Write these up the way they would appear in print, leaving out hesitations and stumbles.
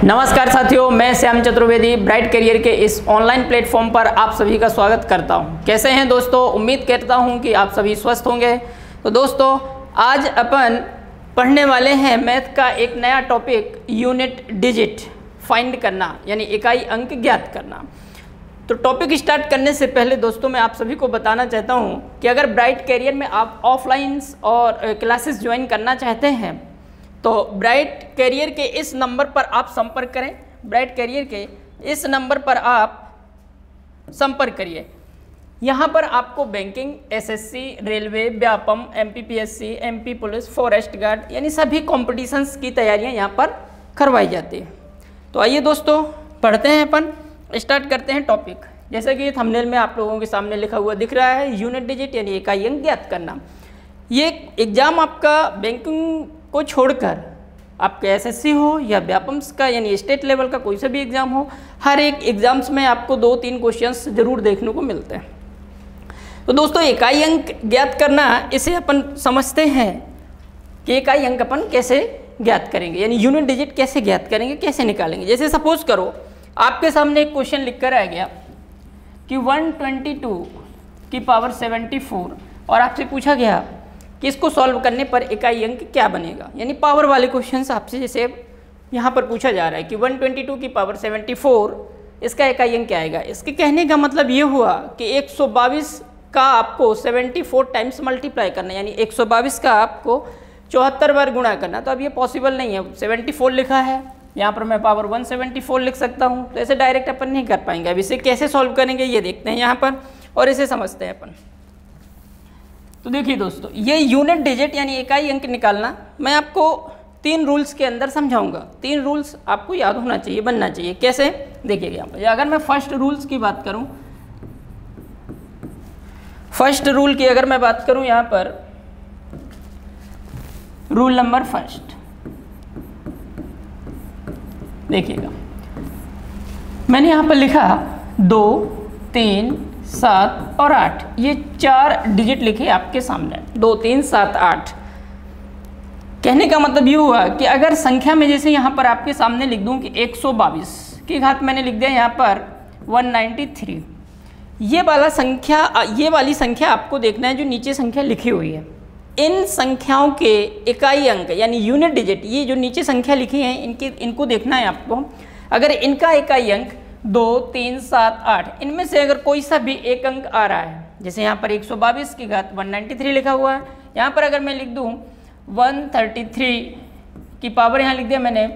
नमस्कार साथियों, मैं श्याम चतुर्वेदी ब्राइट करियर के इस ऑनलाइन प्लेटफॉर्म पर आप सभी का स्वागत करता हूं। कैसे हैं दोस्तों? उम्मीद करता हूं कि आप सभी स्वस्थ होंगे। तो दोस्तों, आज अपन पढ़ने वाले हैं मैथ का एक नया टॉपिक, यूनिट डिजिट फाइंड करना, यानी इकाई अंक ज्ञात करना। तो टॉपिक स्टार्ट करने से पहले दोस्तों, मैं आप सभी को बताना चाहता हूं कि अगर ब्राइट करियर में आप ऑफलाइन और क्लासेस ज्वाइन करना चाहते हैं तो ब्राइट करियर के इस नंबर पर आप संपर्क करें। ब्राइट करियर के इस नंबर पर आप संपर्क करिए। यहाँ पर आपको banking, SSC, railway, Vyapam, MPPSC, MP police, forest guard यानी सभी कॉम्पिटिशन्स की तैयारियाँ यहाँ पर करवाई जाती है। तो आइए दोस्तों, पढ़ते हैं, अपन स्टार्ट करते हैं टॉपिक। जैसे कि थंबनेल में आप लोगों के सामने लिखा हुआ दिख रहा है, यूनिट डिजिट यानी इकाई अंक ज्ञात करना। ये एग्जाम आपका बैंकिंग को छोड़कर आपके एसएससी हो या व्यापम्स का यानी स्टेट लेवल का कोई सा भी एग्ज़ाम हो, हर एक एग्ज़ाम्स में आपको 2-3 क्वेश्चंस जरूर देखने को मिलते हैं। तो दोस्तों, इकाई अंक ज्ञात करना, इसे अपन समझते हैं कि इकाई अंक अपन कैसे ज्ञात करेंगे, यानी यूनिट डिजिट कैसे ज्ञात करेंगे, कैसे निकालेंगे। जैसे सपोज करो आपके सामने एक क्वेश्चन लिख कर आ गया कि 122 की पावर 74 और आपसे पूछा गया कि इसको सॉल्व करने पर इकाई अंक क्या बनेगा, यानी पावर वाले क्वेश्चंस आपसे जैसे यहाँ पर पूछा जा रहा है कि 122 की पावर 74 इसका इकाई अंक क्या आएगा। इसके कहने का मतलब ये हुआ कि 122 का आपको 74 टाइम्स मल्टीप्लाई करना, यानी 122 का आपको 74 बार गुणा करना। तो अब ये पॉसिबल नहीं है, 74 लिखा है, यहाँ पर मैं पावर 174 लिख सकता हूँ, तो ऐसे डायरेक्ट अपन नहीं कर पाएंगे। अब इसे कैसे सॉल्व करेंगे ये देखते हैं यहाँ पर और इसे समझते हैं अपन। तो देखिए दोस्तों, ये यूनिट डिजिट यानी इकाई अंक निकालना मैं आपको 3 रूल्स के अंदर समझाऊंगा। 3 रूल्स आपको याद होना चाहिए, बनना चाहिए। कैसे? देखिएगा यहाँ पर, अगर मैं फर्स्ट रूल्स की बात करूं, फर्स्ट रूल की अगर मैं बात करूं यहाँ पर, रूल नंबर फर्स्ट देखिएगा, मैंने यहाँ पर लिखा 2, 3, 7 और 8, ये 4 डिजिट लिखे आपके सामने, 2, 3, 7, 8। कहने का मतलब ये हुआ कि अगर संख्या में जैसे यहाँ पर आपके सामने लिख दूँ कि 122 की घात मैंने लिख दिया यहाँ पर 193, ये वाली संख्या आपको देखना है जो नीचे संख्या लिखी हुई है। इन संख्याओं के इकाई अंक यानी यूनिट डिजिट, ये जो नीचे संख्या लिखी है इनको देखना है आपको। अगर इनका इकाई अंक 2, 3, 7, 8 इनमें से अगर कोई सा भी एक अंक आ रहा है, जैसे यहाँ पर 122 की घात 193 लिखा हुआ है, यहाँ पर अगर मैं लिख दूँ 133 की पावर यहाँ लिख दिया मैंने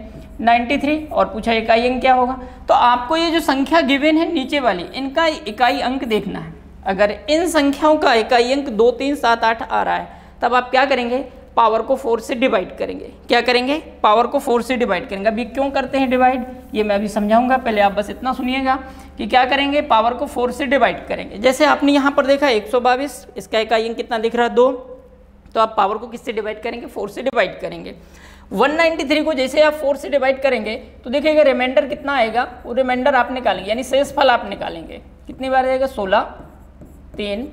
93 और पूछा इकाई अंक क्या होगा, तो आपको ये जो संख्या गिवन है नीचे वाली, इनका इकाई अंक देखना है। अगर इन संख्याओं का इकाई अंक 2, 3, 7, 8 आ रहा है, तब आप क्या करेंगे? पावर को 4 से डिवाइड करेंगे। क्या करेंगे? पावर को 4 से डिवाइड करेंगे। अभी क्यों करते हैं डिवाइड, ये मैं अभी समझाऊंगा, पहले आप बस इतना सुनिएगा कि क्या करेंगे, पावर को 4 से डिवाइड करेंगे। जैसे आपने यहाँ पर देखा 122, इसका इकाई अंक कितना दिख रहा है? 2, तो आप पावर को किससे डिवाइड करेंगे? 4 से डिवाइड करेंगे। 193 को जैसे आप 4 से डिवाइड करेंगे तो देखिएगा रिमाइंडर कितना आएगा, वो रिमाइंडर आप निकालेंगे, यानी शेषफल आप निकालेंगे। कितनी बार आएगा? 16, 3,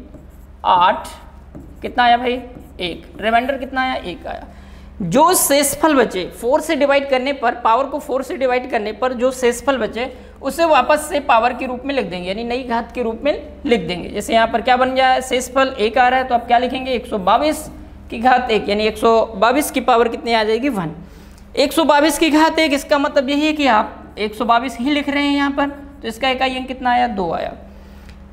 8, कितना आया भाई? 1। रिमाइंडर कितना आया? 1 आया। जो शेषफल बचे 4 से डिवाइड करने पर, पावर को 4 से डिवाइड करने पर जो शेषफल बचे उसे वापस से पावर के रूप में लिख देंगे, यानी नई घात के रूप में लिख देंगे। जैसे यहाँ पर क्या बन गया? शेषफल 1 आ रहा है, तो आप क्या लिखेंगे? 122 की घात 1, यानी 122 की पावर कितनी आ जाएगी? 1। 122 की घात 1, इसका मतलब यही है कि आप 122 ही लिख रहे हैं यहाँ पर, तो इसका इकाई अंक कितना आया? 2 आया।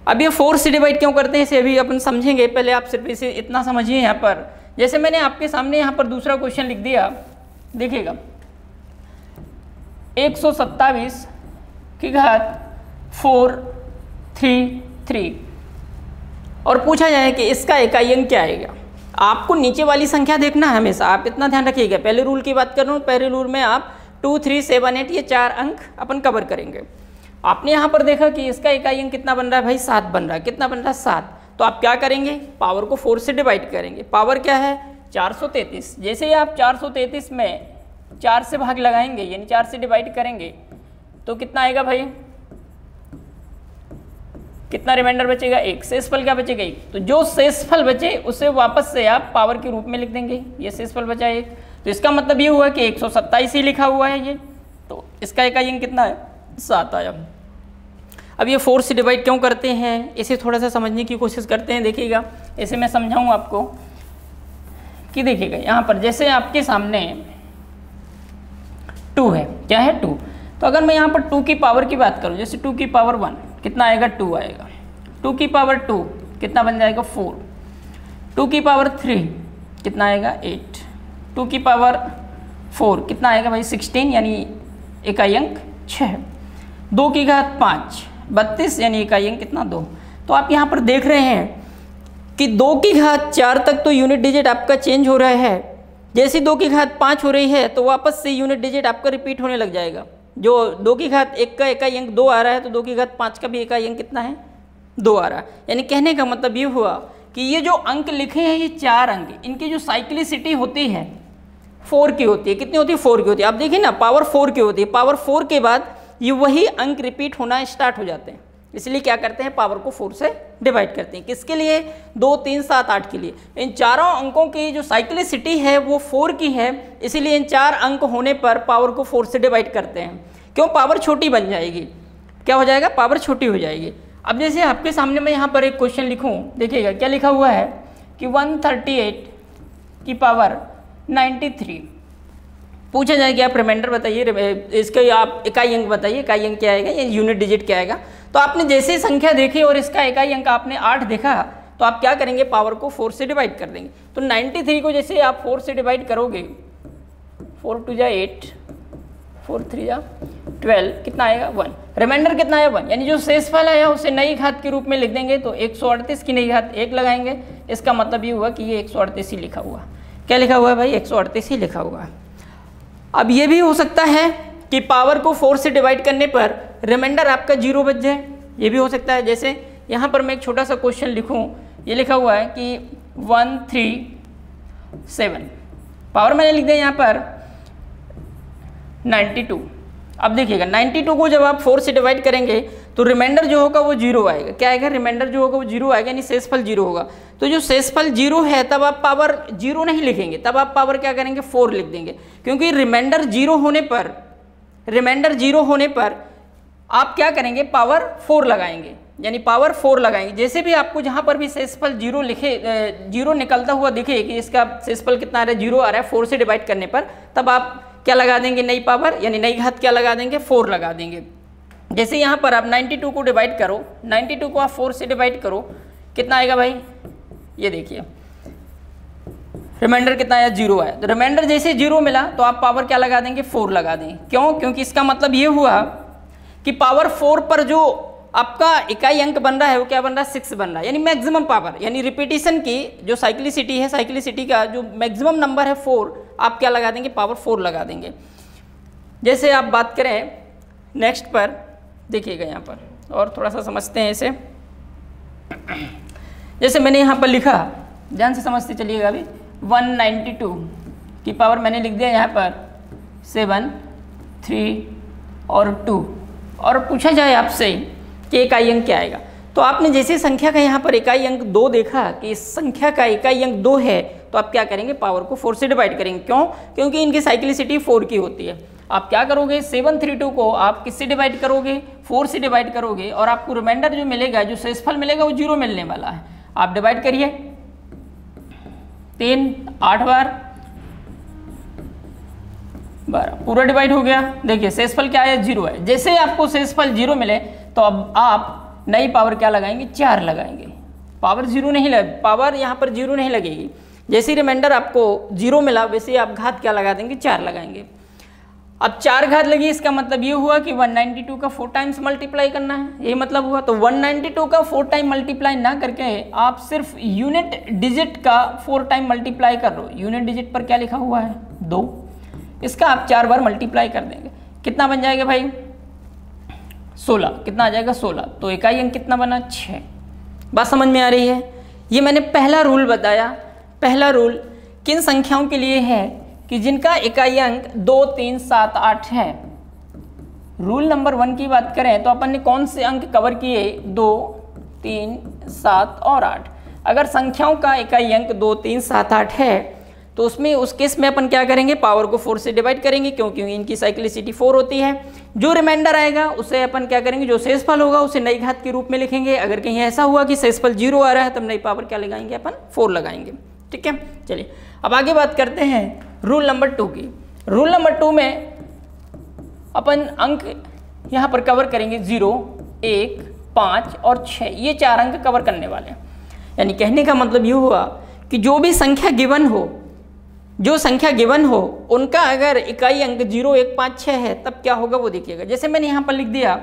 अब ये 4 से डिवाइड क्यों करते हैं इसे अभी अपन समझेंगे, पहले आप सिर्फ इसे इतना समझिए। यहाँ पर जैसे मैंने आपके सामने यहाँ पर दूसरा क्वेश्चन लिख दिया, देखिएगा 127 की घात 433 और पूछा जाए कि इसका इकाई अंक क्या आएगा। आपको नीचे वाली संख्या देखना है हमेशा, आप इतना ध्यान रखिएगा। पहले रूल की बात कर रहा हूँ, पहले रूल में आप 2, 3, 7, 8 ये 4 अंक अपन कवर करेंगे। आपने यहाँ पर देखा कि इसका इकाई अंक कितना बन रहा है भाई? 7 बन रहा है। कितना बन रहा है? 7। तो आप क्या करेंगे? पावर को 4 से डिवाइड करेंगे। पावर क्या है? 433। जैसे ही आप 433 में 4 से भाग लगाएंगे, यानी 4 से डिवाइड करेंगे, तो कितना आएगा भाई? कितना रिमाइंडर बचेगा? 1। शेषफल क्या बचेगा? 1। तो जो शेषफल बचे उसे वापस से आप पावर के रूप में लिख देंगे। ये शेषफल बचा 1, तो इसका मतलब ये हुआ कि 127 ही लिखा हुआ है ये, तो इसका इकाई अंक कितना है, 7 आया। अब ये 4 से डिवाइड क्यों करते हैं, इसे थोड़ा सा समझने की कोशिश करते हैं। देखिएगा, इसे मैं समझाऊँ आपको कि देखिएगा यहाँ पर जैसे आपके सामने 2 है, क्या है 2, तो अगर मैं यहाँ पर 2 की पावर की बात करूँ, जैसे 2 की पावर 1 कितना आएगा, 2 आएगा। 2 की पावर 2 कितना बन जाएगा, 4। 2 की पावर 3 कितना आएगा, 8। 2 की पावर 4 कितना आएगा भाई, 16 यानी इकाई अंक 6। 2 की घात 5 32 यानी इकाई अंक कितना, 2। तो आप यहाँ पर देख रहे हैं कि 2 की घात 4 तक तो यूनिट डिजिट आपका चेंज हो रहा है, जैसे 2 की घात 5 हो रही है तो वापस से यूनिट डिजिट आपका रिपीट होने लग जाएगा। जो 2 की घात 1 का इकाई अंक 2 आ रहा है तो 2 की घात 5 का भी इकाई अंक कितना है, 2 आ रहा है। यानी कहने का मतलब ये हुआ कि ये जो अंक लिखे हैं ये 4 अंक, इनकी जो साइक्लिसिटी होती है 4 की होती है। कितनी होती है, 4 की होती है। आप देखिए ना, पावर 4 की होती है। पावर 4 के बाद ये वही अंक रिपीट होना स्टार्ट हो जाते हैं, इसलिए क्या करते हैं, पावर को 4 से डिवाइड करते हैं। किसके लिए, 2, 3, 7, 8 के लिए। इन चारों अंकों की जो साइक्लिसिटी है वो 4 की है, इसीलिए इन 4 अंक होने पर पावर को 4 से डिवाइड करते हैं। क्यों, पावर छोटी बन जाएगी, क्या हो जाएगा, पावर छोटी हो जाएगी। अब जैसे आपके सामने मैं यहाँ पर एक क्वेश्चन लिखूँ, देखिएगा क्या लिखा हुआ है कि 138 की पावर 93 पूछा जाए कि आप रिमाइंडर बताइए, इसका आप इकाई अंक बताइए, इकाई अंक क्या आएगा, ये यूनिट डिजिट क्या आएगा। तो आपने जैसे संख्या देखी और इसका इकाई अंक आपने 8 देखा, तो आप क्या करेंगे, पावर को 4 से डिवाइड कर देंगे। तो 93 को जैसे आप 4 से डिवाइड करोगे, 4 2 जा 8, 4 3 जा 12, कितना आएगा, 1। रिमाइंडर कितना आया, 1। यानी जो शेषफल आया उसे नई घात के रूप में लिख देंगे, तो 138 की नई घात 1 लगाएंगे। इसका मतलब ये हुआ कि ये 138 ही लिखा हुआ। क्या लिखा हुआ है भाई, 138 ही लिखा हुआ है। अब ये भी हो सकता है कि पावर को 4 से डिवाइड करने पर रिमाइंडर आपका 0 बच जाए, ये भी हो सकता है। जैसे यहाँ पर मैं एक छोटा सा क्वेश्चन लिखूँ, ये लिखा हुआ है कि 137, पावर मैंने लिख दिया यहाँ पर 92। अब देखिएगा 92 को जब आप 4 से डिवाइड करेंगे तो रिमाइंडर जो होगा वो 0 आएगा। क्या आएगा, रिमाइंडर जो होगा वो 0 आएगा, यानी शेषफल 0 होगा। तो जो शेषफल 0 है तब आप पावर 0 नहीं लिखेंगे, तब आप पावर क्या करेंगे, 4 लिख देंगे। क्योंकि रिमाइंडर 0 होने पर आप क्या करेंगे, पावर 4 लगाएंगे, यानी पावर 4 लगाएंगे। जैसे भी आपको जहाँ पर भी शेषफल 0 निकलता हुआ दिखे कि इसका शेषफल कितना आ रहा है, 0 आ रहा है 4 से डिवाइड करने पर, तब आप क्या लगा देंगे, नई पावर यानी नई घात क्या लगा देंगे, 4 लगा देंगे। जैसे यहाँ पर आप 92 को डिवाइड करो, 92 को आप 4 से डिवाइड करो, कितना आएगा भाई, ये देखिए रिमाइंडर कितना आया, 0 आया। तो रिमाइंडर जैसे 0 मिला तो आप पावर क्या लगा देंगे, 4 लगा देंगे। क्यों, क्योंकि इसका मतलब ये हुआ कि पावर 4 पर जो आपका इकाई अंक बन रहा है वो क्या बन रहा है, 6 बन रहा है, यानी मैक्सिमम पावर, यानी रिपीटिशन की जो साइक्लिसिटी है, साइक्लिसिटी का जो मैक्सिमम नंबर है 4, आप क्या लगा देंगे, पावर 4 लगा देंगे। जैसे आप बात करें नेक्स्ट पर, देखिएगा यहाँ पर और थोड़ा सा समझते हैं इसे। जैसे मैंने यहाँ पर लिखा, ध्यान से समझते चलिएगा। अभी 192 की पावर मैंने लिख दिया यहाँ पर 7, 3 और 2, और पूछा जाए आपसे कि इकाई अंक क्या आएगा, तो आपने जैसे संख्या का यहाँ पर इकाई अंक 2 देखा कि इस संख्या का इकाई अंक 2 है, तो आप क्या करेंगे, पावर को 4 से डिवाइड करेंगे। क्यों, क्योंकि इनकी साइक्लिसिटी 4 की होती है। आप क्या करोगे, 732 को आप किससे डिवाइड करोगे, 4 से डिवाइड करोगे, और आपको रिमाइंडर जो मिलेगा, जो शेषफल मिलेगा वो 0 मिलने वाला है। आप डिवाइड करिए, 3 8 बार 12, पूरा डिवाइड हो गया। देखिए शेषफल क्या है, 0 है। जैसे आपको शेषफल 0 मिले तो अब आप नई पावर क्या लगाएंगे, 4 लगाएंगे। पावर 0 नहीं लगे, पावर यहाँ पर 0 नहीं लगेगी। जैसे रिमाइंडर आपको 0 मिला वैसे आप घात क्या लगा देंगे, 4 लगाएंगे। अब 4 घात लगी, इसका मतलब ये हुआ कि 192 का 4 टाइम्स मल्टीप्लाई करना है, यही मतलब हुआ। तो 192 का 4 टाइम मल्टीप्लाई ना करके आप सिर्फ यूनिट डिजिट का 4 टाइम मल्टीप्लाई कर लो। यूनिट डिजिट पर क्या लिखा हुआ है, 2, इसका आप 4 बार मल्टीप्लाई कर देंगे। कितना बन जाएगा भाई, 16। कितना आ जाएगा, 16। तो इकाई अंक कितना बना, 6। बात समझ में आ रही है। ये मैंने पहला रूल बताया। पहला रूल किन संख्याओं के लिए है कि जिनका इकाई अंक 2, 3, 7, 8 है। रूल नंबर 1 की बात करें तो अपन ने कौन से अंक कवर किए, 2, 3, 7 और 8। अगर संख्याओं का इकाई अंक 2, 3, 7, 8 है तो उसमें उस केस में अपन क्या करेंगे, पावर को 4 से डिवाइड करेंगे क्योंकि इनकी साइक्लिसिटी 4 होती है। जो रिमाइंडर आएगा उसे अपन क्या करेंगे, जो शेषफल होगा उसे नई घात के रूप में लिखेंगे। अगर कहीं ऐसा हुआ कि शेषफल 0 आ रहा है तब नई पावर क्या लगाएंगे, अपन 4 लगाएंगे। ठीक है, चलिए अब आगे बात करते हैं रूल नंबर 2 की। रूल नंबर 2 में अपन अंक यहाँ पर कवर करेंगे 0, 1, 5 और 6, ये 4 अंक कवर करने वाले हैं। यानी कहने का मतलब ये हुआ कि जो भी संख्या गिवन हो, जो संख्या गिवन हो उनका अगर इकाई अंक 0, 1, 5, 6 है तब क्या होगा वो देखिएगा। जैसे मैंने यहाँ पर लिख दिया,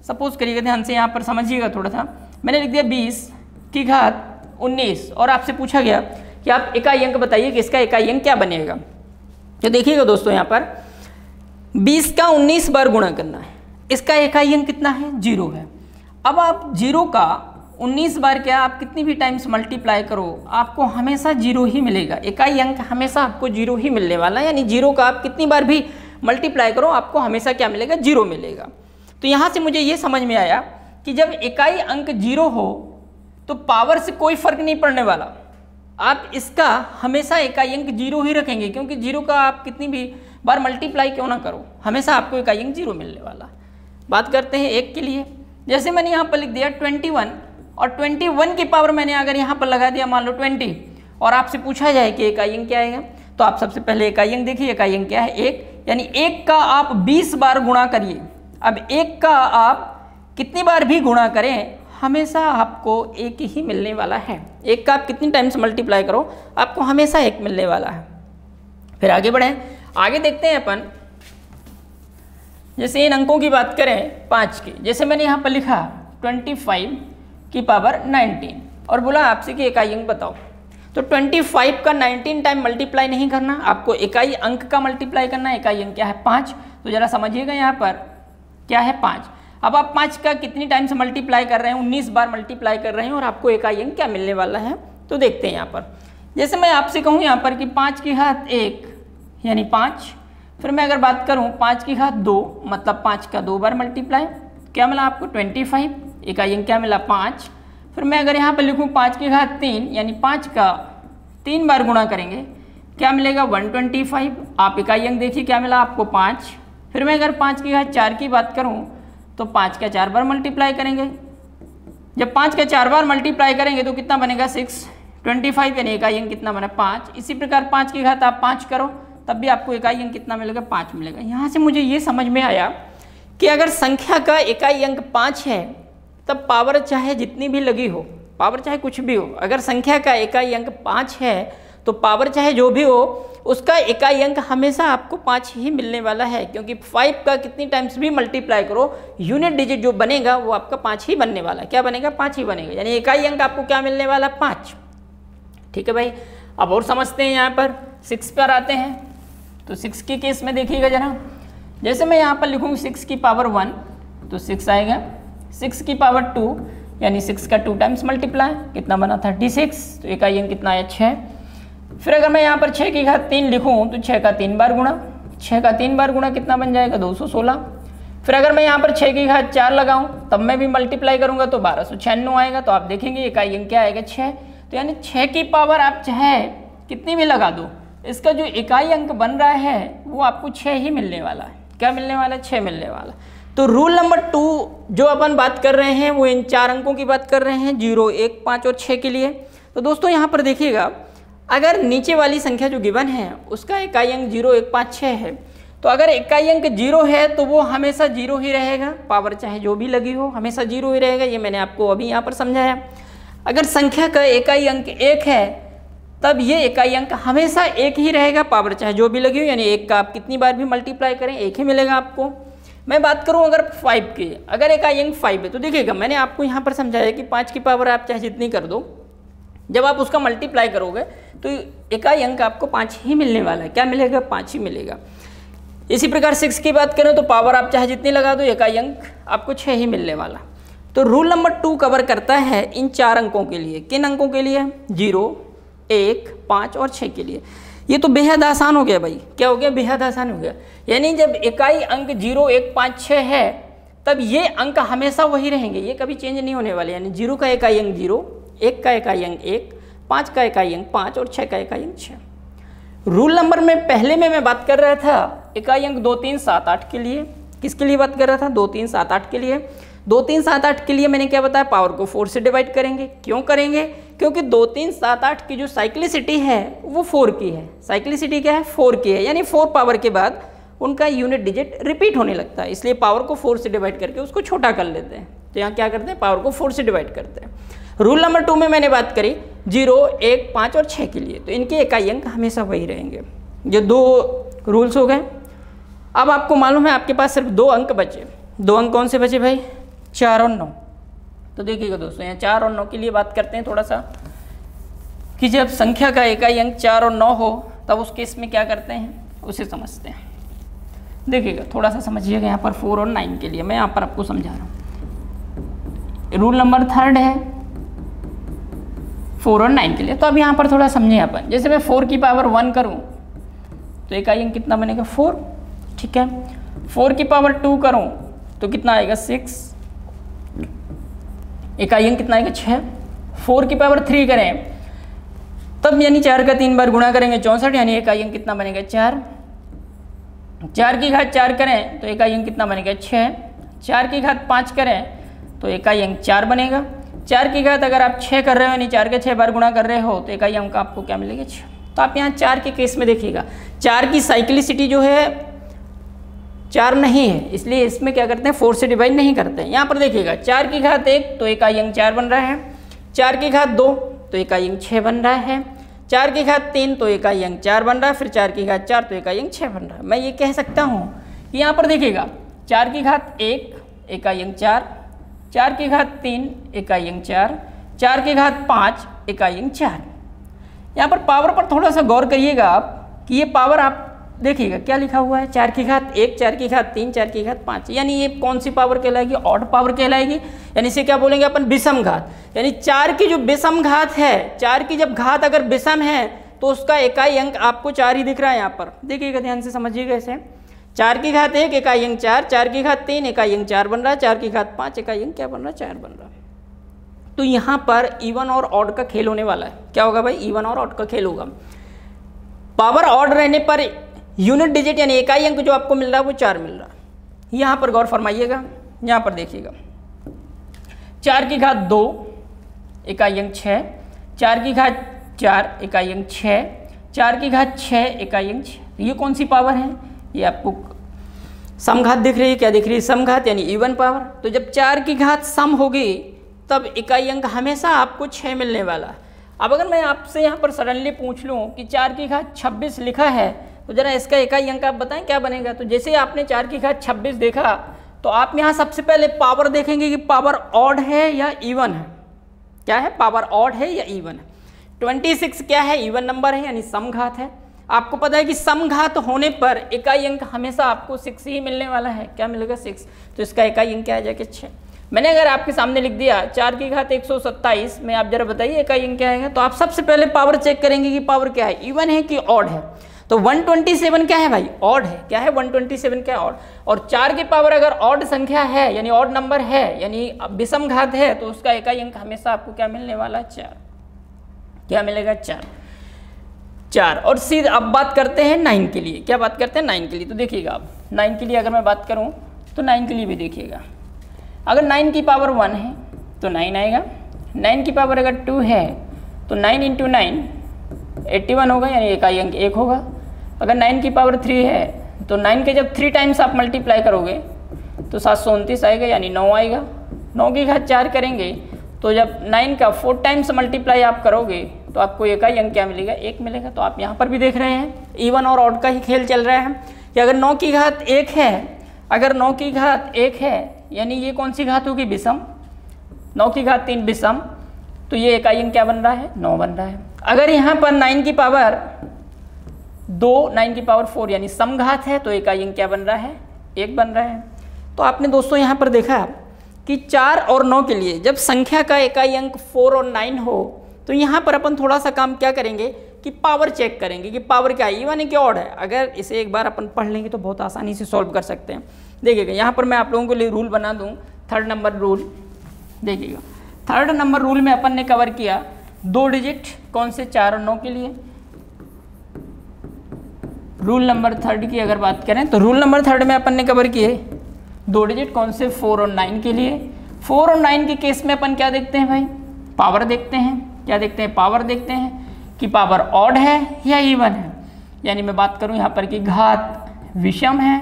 सपोज करिएगा, ध्यान से यहाँ पर समझिएगा थोड़ा सा, मैंने लिख दिया 20 की घात 19 और आपसे पूछा गया कि आप इकाई अंक बताइए कि इसका इकाई अंक क्या बनेगा। तो देखिएगा दोस्तों, यहाँ पर 20 का 19 बार गुणा करना है, इसका इकाई अंक कितना है, 0 है। अब आप 0 का 19 बार क्या आप कितनी भी टाइम्स मल्टीप्लाई करो आपको हमेशा 0 ही मिलेगा, इकाई अंक हमेशा आपको 0 ही मिलने वाला है। यानी 0 का आप कितनी बार भी मल्टीप्लाई करो आपको हमेशा क्या मिलेगा, 0 मिलेगा। तो यहाँ से मुझे ये समझ में आया कि जब इकाई अंक 0 हो तो पावर से कोई फर्क नहीं पड़ने वाला, आप इसका हमेशा इकाई अंक 0 ही रखेंगे क्योंकि 0 का आप कितनी भी बार मल्टीप्लाई क्यों ना करो हमेशा आपको इकाई अंक 0 मिलने वाला। बात करते हैं 1 के लिए। जैसे मैंने यहाँ पर लिख दिया 21 और 21 की पावर मैंने अगर यहाँ पर लगा दिया मान लो 20 और आपसे पूछा जाए कि इकाई अंक क्या आएगा, तो आप सबसे पहले इकाई अंक देखिए, इकाई अंक क्या है 1। यानी 1 का आप 20 बार गुणा करिए। अब 1 का आप कितनी बार भी गुणा करें हमेशा आपको 1 ही मिलने वाला है। 1 का आप कितनी टाइम्स मल्टीप्लाई करो आपको हमेशा 1 मिलने वाला है। फिर आगे बढ़ें, आगे देखते हैं अपन, जैसे इन अंकों की बात करें 5 की। जैसे मैंने यहाँ पर लिखा 25 की पावर 19 और बोला आपसे कि इकाई अंक बताओ, तो 25 का 19 टाइम मल्टीप्लाई नहीं करना, आपको इकाई अंक का मल्टीप्लाई करना है। इकाई अंक क्या है 5, तो जरा समझिएगा यहाँ पर क्या है 5। अब आप 5 का कितनी टाइम्स मल्टीप्लाई कर रहे हैं, 19 बार मल्टीप्लाई कर रहे हैं और आपको इकाई अंक क्या मिलने वाला है, तो देखते हैं यहाँ पर। जैसे मैं आपसे कहूँ यहाँ पर कि 5 की घात 1 यानी 5, फिर मैं अगर बात करूँ 5 की घात 2 मतलब 5 का 2 बार मल्टीप्लाई, क्या मिला आपको 25, इकाई अंक क्या मिला 5। फिर मैं अगर यहाँ पर लिखूँ 5 की घात 3 यानी 5 का 3 बार गुणा करेंगे क्या मिलेगा 125, आप इकाई अंक देखिए क्या मिला आपको 5। फिर मैं अगर 5 की घात 4 की बात करूँ तो 5 का 4 बार मल्टीप्लाई करेंगे, जब 5 का 4 बार मल्टीप्लाई करेंगे तो कितना बनेगा 625 यानी इकाई अंक कितना बना 5। इसी प्रकार 5 की घात आप 5 करो तब भी आपको इकाई अंक कितना मिलेगा 5 मिलेगा। यहाँ से मुझे ये समझ में आया कि अगर संख्या का इकाई अंक 5 है तब पावर चाहे जितनी भी लगी हो, पावर चाहे कुछ भी हो, अगर संख्या का इकाई अंक 5 है तो पावर चाहे जो भी हो उसका इकाई अंक हमेशा आपको 5 ही मिलने वाला है, क्योंकि 5 का कितनी टाइम्स भी मल्टीप्लाई करो यूनिट डिजिट जो बनेगा वो आपका 5 ही बनने वाला है। क्या बनेगा 5 ही बनेगा, यानी इकाई अंक आपको क्या मिलने वाला 5। ठीक है भाई, अब और समझते हैं। यहाँ पर 6 पर आते हैं, तो 6 के केस में देखिएगा जरा, जैसे मैं यहाँ पर लिखूँ 6 की पावर 1 तो 6 आएगा, 6 की पावर 2 यानी 6 का 2 टाइम्स मल्टीप्लाई कितना बना 36, तो इकाई अंक कितना आया 6। फिर अगर मैं यहाँ पर 6 की घात 3 लिखूँ तो 6 का 3 बार गुणा, 6 का 3 बार गुणा कितना बन जाएगा 216। फिर अगर मैं यहाँ पर 6 की घात 4 लगाऊँ तब मैं भी मल्टीप्लाई करूँगा तो 1296 आएगा, तो आप देखेंगे इकाई अंक क्या आएगा 6। तो यानी 6 की पावर आप चाहे कितनी भी लगा दो, इसका जो इकाई अंक बन रहा है वो आपको 6 ही मिलने वाला है। क्या मिलने वाला है 6 मिलने वाला। तो रूल नंबर 2 जो अपन बात कर रहे हैं वो इन 4 अंकों की बात कर रहे हैं 0, 1, 5 और 6 के लिए। तो दोस्तों यहाँ पर देखिएगा, अगर नीचे वाली संख्या जो गिवन है उसका इकाई अंक 0, 1, 5, 6 है, तो अगर इकाई अंक 0 है तो वो हमेशा 0 ही रहेगा, पावर चाहे जो भी लगी हो हमेशा 0 ही रहेगा। ये मैंने आपको अभी यहाँ पर समझाया। अगर संख्या का इकाई अंक 1 है तब ये इकाई अंक हमेशा 1 ही रहेगा, पावर चाहे जो भी लगी हो, यानी 1 का आप कितनी बार भी मल्टीप्लाई करें 1 ही मिलेगा आपको। मैं बात करूं अगर 5 की, अगर इकाई अंक 5 है तो देखिएगा मैंने आपको यहाँ पर समझाया कि 5 की पावर आप चाहे जितनी कर दो, जब आप उसका मल्टीप्लाई करोगे तो इकाई अंक आपको 5 ही मिलने वाला है। क्या मिलेगा 5 ही मिलेगा। इसी प्रकार 6 की बात करें तो पावर आप चाहे जितनी लगा दो इकाई अंक आपको 6 ही मिलने वाला। तो रूल नंबर 2 कवर करता है इन 4 अंकों के लिए। किन अंकों के लिए 0, 1, 5 और 6 के लिए। ये तो बेहद आसान हो गया भाई, क्या हो गया बेहद आसान हो गया। यानी जब इकाई अंक 0, 1, 5, 6 है तब ये अंक हमेशा वही रहेंगे, ये कभी चेंज नहीं होने वाले। यानी 0 का इकाई अंक 0, 1 का इकाई अंक 1, 5 का इकाई अंक 5 और 6 का इकाई अंक 6। रूल नंबर में पहले में मैं बात कर रहा था इकाई अंक 2, 3, 7, 8 के लिए। किसके लिए बात कर रहा था? 2, 3, 7, 8 के लिए। 2, 3, 7, 8 के लिए मैंने क्या बताया? पावर को 4 से डिवाइड करेंगे। क्यों करेंगे? क्योंकि 2, 3, 7, 8 की जो साइक्लिसिटी है वो 4 की है। साइक्लिसिटी क्या है? 4 की है, यानी 4 पावर के बाद उनका यूनिट डिजिट रिपीट होने लगता है, इसलिए पावर को 4 से डिवाइड करके उसको छोटा कर लेते हैं। तो यहाँ क्या करते हैं? पावर को 4 से डिवाइड करते हैं। रूल नंबर 2 में मैंने बात करी 0, 1, 5 और 6 के लिए, तो इनके इकाई अंक हमेशा वही रहेंगे। ये 2 रूल्स हो गए। अब आपको मालूम है आपके पास सिर्फ 2 अंक बचे। 2 अंक कौन से बचे भाई? 4 और 9। तो देखिएगा दोस्तों, यहाँ 4 और 9 के लिए बात करते हैं थोड़ा सा, कि जब संख्या का इकाई अंक 4 और 9 हो तब उस केस में क्या करते हैं उसे समझते हैं। देखिएगा थोड़ा सा समझिएगा, यहाँ पर 4 और 9 के लिए मैं यहाँ पर आपको समझा रहा हूँ। रूल नंबर 3 है 4 और 9 के लिए। तो अब यहाँ पर थोड़ा समझें अपन, जैसे मैं 4 की पावर 1 करूँ तो इकाई अंक कितना बनेगा? 4, ठीक है। 4 की पावर 2 करूँ तो कितना आएगा? 6, इकाई अंक कितना आएगा? 6। 4 की पावर 3 करें तब यानी 4 का 3 बार गुणा करेंगे 64, यानी इकाई अंक कितना बनेगा? 4। 4 की घात 4 करें तो इकाई अंक कितना बनेगा? 6। 4 की घात 5 करें तो इकाई अंक 4 बनेगा। 4 की घात अगर आप 6 कर रहे हो यानी 4 के 6 बार गुणा कर रहे हो तो इकाई अंक आपको क्या मिलेगा? 6। तो आप यहाँ 4 के केस में देखिएगा 4 की साइक्लिसिटी जो है 4 नहीं है, इसलिए इसमें क्या करते हैं? 4 से डिवाइड नहीं करते हैं। यहाँ पर देखिएगा 4 की घात 1 तो इकाई अंक 4 बन रहा है, 4 की घात 2 तो इकाई अंक 6 बन रहा है, 4 की घात 3 तो इकाई अंक 4 बन रहा है, फिर 4 की घात 4 तो इकाई अंक 6 बन रहा है। मैं ये कह सकता हूँ कि यहाँ पर देखिएगा 4 की घात 1 इकाई अंक 4, 4 की घात 3 इकाई अंक 4, 4 की घात 5 इकाई अंक 4। यहाँ पर पावर पर थोड़ा सा गौर करिएगा आप कि ये पावर आप देखिएगा क्या लिखा हुआ है? 4 की घात 1, 4 की घात 3, 4 की घात 5, यानी ये कौन सी पावर कहलाएगी? ऑड पावर कहलाएगी। यानी इसे क्या बोलेंगे अपन? विषम घात। यानी 4 की जो विषम घात है, 4 की जब घात अगर विषम है तो उसका इकाई अंक आपको 4 ही दिख रहा है। यहाँ पर देखिएगा, ध्यान से समझिएगा इसे। 4 की घात 1 इकाई अंक 4, 4 की घात 3 इकाई अंक 4 बन रहा है, 4 की घात 5 इकाई अंक क्या बन रहा है? 4 बन रहा है। तो यहाँ पर इवन और ऑड का खेल होने वाला है। क्या होगा भाई? इवन और ऑड का खेल होगा। पावर ऑड रहने पर यूनिट डिजिट यानी इकाई अंक जो आपको मिल रहा है वो 4 मिल रहा है। यहाँ पर गौर फरमाइएगा, यहाँ पर देखिएगा 4 की घात 2 इकाई अंक 6, 4 की घात 4 इकाई अंक 6, 4 की घात 6 इकाई अंक 6। ये कौन सी पावर है? ये आपको समघात दिख रही है। क्या दिख रही है? समघात यानी इवन पावर। तो जब 4 की घात सम होगी तब इकाई अंक हमेशा आपको 6 मिलने वाला है। अब अगर मैं आपसे यहाँ पर सडनली पूछ लूँ कि 4 की घात 26 लिखा है तो जरा इसका इकाई अंक आप बताएं क्या बनेगा? तो जैसे ही आपने 4 की घात 26 देखा तो आप यहाँ सबसे पहले पावर देखेंगे कि पावर ऑड है या इवन है। क्या है? पावर ऑड है या इवन है। 26 क्या है? इवन नंबर है यानी समघात है। आपको पता है कि समघात होने पर इकाई अंक हमेशा आपको 6 ही मिलने वाला है। क्या मिलेगा? 6। तो इसका इकाई अंक क्या आ जाएगा? 6। मैंने अगर आपके सामने लिख दिया 4 की घात 127 में, आप जरा बताइए इकाई अंक क्या आएगा? तो आप सबसे पहले पावर चेक करेंगे कि पावर क्या है, इवन है कि ऑड है। तो 127 क्या है भाई? ऑड है। क्या है? 127 क्या है? ऑड। और 4 की पावर अगर ऑड संख्या है यानी ऑड नंबर है यानी विषम घात है तो उसका इकाई अंक हमेशा आपको क्या मिलने वाला है? 4। क्या मिलेगा? 4। और सीधे अब बात करते हैं 9 के लिए। क्या बात करते हैं? 9 के लिए। तो देखिएगा अब 9 के लिए अगर मैं बात करूं तो 9 के लिए भी देखिएगा, अगर 9 की पावर 1 है तो 9 आएगा, 9 की पावर अगर 2 है तो 9 × 9 81 होगा यानी इकाई अंक 1 होगा। अगर 9 की पावर 3 है तो 9 के जब 3 टाइम्स आप मल्टीप्लाई करोगे तो 729 आएगा यानी 9 आएगा। 9 की घात 4 करेंगे तो जब 9 का 4 टाइम्स मल्टीप्लाई आप करोगे तो आपको इकाई अंक क्या मिलेगा? 1 मिलेगा। तो आप यहाँ पर भी देख रहे हैं इवन और ऑड का ही खेल चल रहा है कि अगर 9 की घात 1 है, अगर 9 की घात 1 है यानी ये कौन सी घात होगी? विषम। 9 की घात 3 विषम, तो ये इकाई अंक क्या बन रहा है? 9 बन रहा है। अगर यहाँ पर 9 की पावर 2, 9 की पावर 4 यानी समघात है तो इकाई अंक क्या बन रहा है? 1 बन रहा है। तो आपने दोस्तों यहाँ पर देखा कि 4 और 9 के लिए जब संख्या का इकाई अंक 4 और 9 हो तो यहाँ पर अपन थोड़ा सा काम क्या करेंगे कि पावर चेक करेंगे कि पावर क्या है, इवन है कि ऑड है। अगर इसे एक बार अपन पढ़ लेंगे तो बहुत आसानी से सॉल्व कर सकते हैं। देखिएगा यहाँ पर मैं आप लोगों के लिए रूल बना दूँ, 3rd नंबर रूल। देखिएगा 3rd नंबर रूल में अपन ने कवर किया 2 डिजिट कौन से? 4 और 9 के लिए। रूल नंबर थर्ड की अगर बात करें तो रूल नंबर थर्ड में अपन ने कवर किए 2 डिजिट कौन से, 4 और 9 के लिए। 4 और 9 के केस में अपन क्या देखते हैं भाई, पावर देखते हैं। क्या देखते हैं, पावर देखते हैं कि पावर ऑड है या इवन है। यानी मैं बात करूं यहाँ पर कि घात विषम है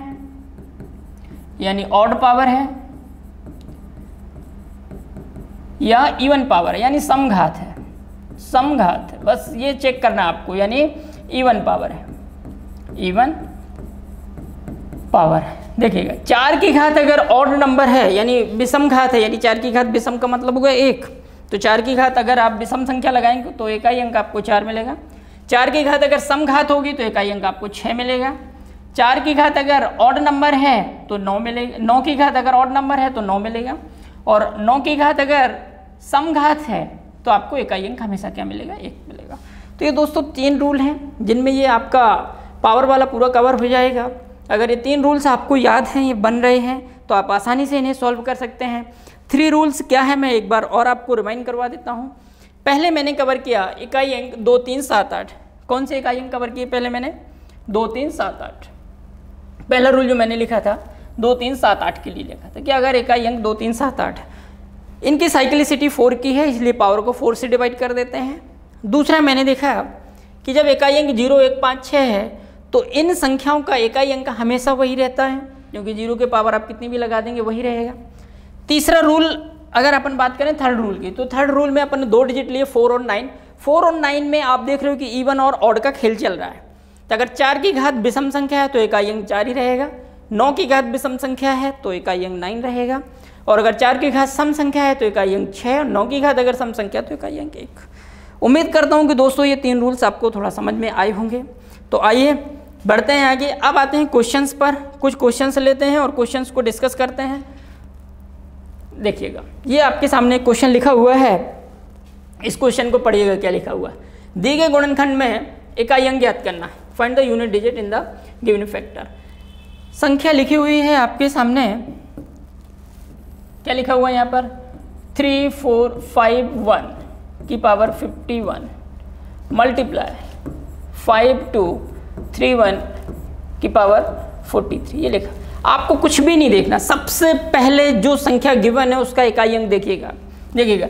यानी ऑड पावर है या इवन पावर है यानी समघात है। समघात है, बस ये चेक करना आपको, यानी इवन पावर है, इवन पावर है। देखिएगा 4 की घात अगर ऑड नंबर है यानी विषम घात है, यानी 4 की घात विषम का मतलब होगा 1, तो 4 की घात अगर आप विषम संख्या लगाएंगे तो इकाई अंक आपको 4 मिलेगा। 4 की घात अगर सम घात होगी तो इकाई अंक आपको 6 मिलेगा। 4 की घात अगर ऑड नंबर है तो 9 मिलेगा। 9 की घात अगर ऑड नंबर है तो 9 मिलेगा। और 9 की घात अगर सम घात है तो आपको इकाई अंक हमेशा क्या मिलेगा, 1 मिलेगा। तो ये दोस्तों 3 रूल हैं जिनमें ये आपका पावर वाला पूरा कवर हो जाएगा। अगर ये 3 रूल्स आपको याद हैं, ये बन रहे हैं, तो आप आसानी से इन्हें सॉल्व कर सकते हैं। 3 रूल्स क्या है मैं एक बार और आपको रिमाइंड करवा देता हूँ। पहले मैंने कवर किया इकाई अंक 2, 3, 7, 8। कौन से इकाई अंक कवर किए पहले मैंने, 2, 3, 7, 8। पहला रूल जो मैंने लिखा था 2, 3, 7, 8 के लिए लिखा था कि अगर इकाई अंक 2, 3, 7, 8 इनकी साइक्लिसिटी 4 की है, इसलिए पावर को 4 से डिवाइड कर देते हैं। दूसरा मैंने देखा कि जब इकाई अंक 0, 1, 5, 6 है तो इन संख्याओं का इकाई अंक हमेशा वही रहता है, क्योंकि 0 के पावर आप कितनी भी लगा देंगे वही रहेगा। तीसरा रूल अगर अपन बात करें थर्ड रूल की, तो थर्ड रूल में अपन 2 डिजिट लिए 4 और 9। 4 और 9 में आप देख रहे हो कि इवन और ऑड का खेल चल रहा है। तो अगर 4 की घात विषम संख्या है तो इकाई अंक 4 ही रहेगा। 9 की घात विषम संख्या है तो इकाई अंक 9 रहेगा। और अगर 4 की घात सम संख्या है तो इकाई अंक 6, और 9 की घात अगर सम संख्या तो इकाई अंक 1। उम्मीद करता हूँ कि दोस्तों ये 3 रूल्स आपको थोड़ा समझ में आए होंगे। तो आइए बढ़ते हैं आगे। अब आते हैं क्वेश्चंस पर। कुछ क्वेश्चंस लेते हैं और क्वेश्चंस को डिस्कस करते हैं। देखिएगा ये आपके सामने एक क्वेश्चन लिखा हुआ है, इस क्वेश्चन को पढ़िएगा क्या लिखा हुआ है। दी गए गुणनखंड में इकाई अंक ज्ञात करना है, find the unit digit in the given factor. संख्या लिखी हुई है आपके सामने, क्या लिखा हुआ है यहाँ पर, 3, 4, 5, 1 की पावर 51 मल्टीप्लाई 5, 2, 3, 1 की पावर 43। ये लिखा, आपको कुछ भी नहीं देखना, सबसे पहले जो संख्या गिवन है उसका इकाई अंक देखिएगा। देखिएगा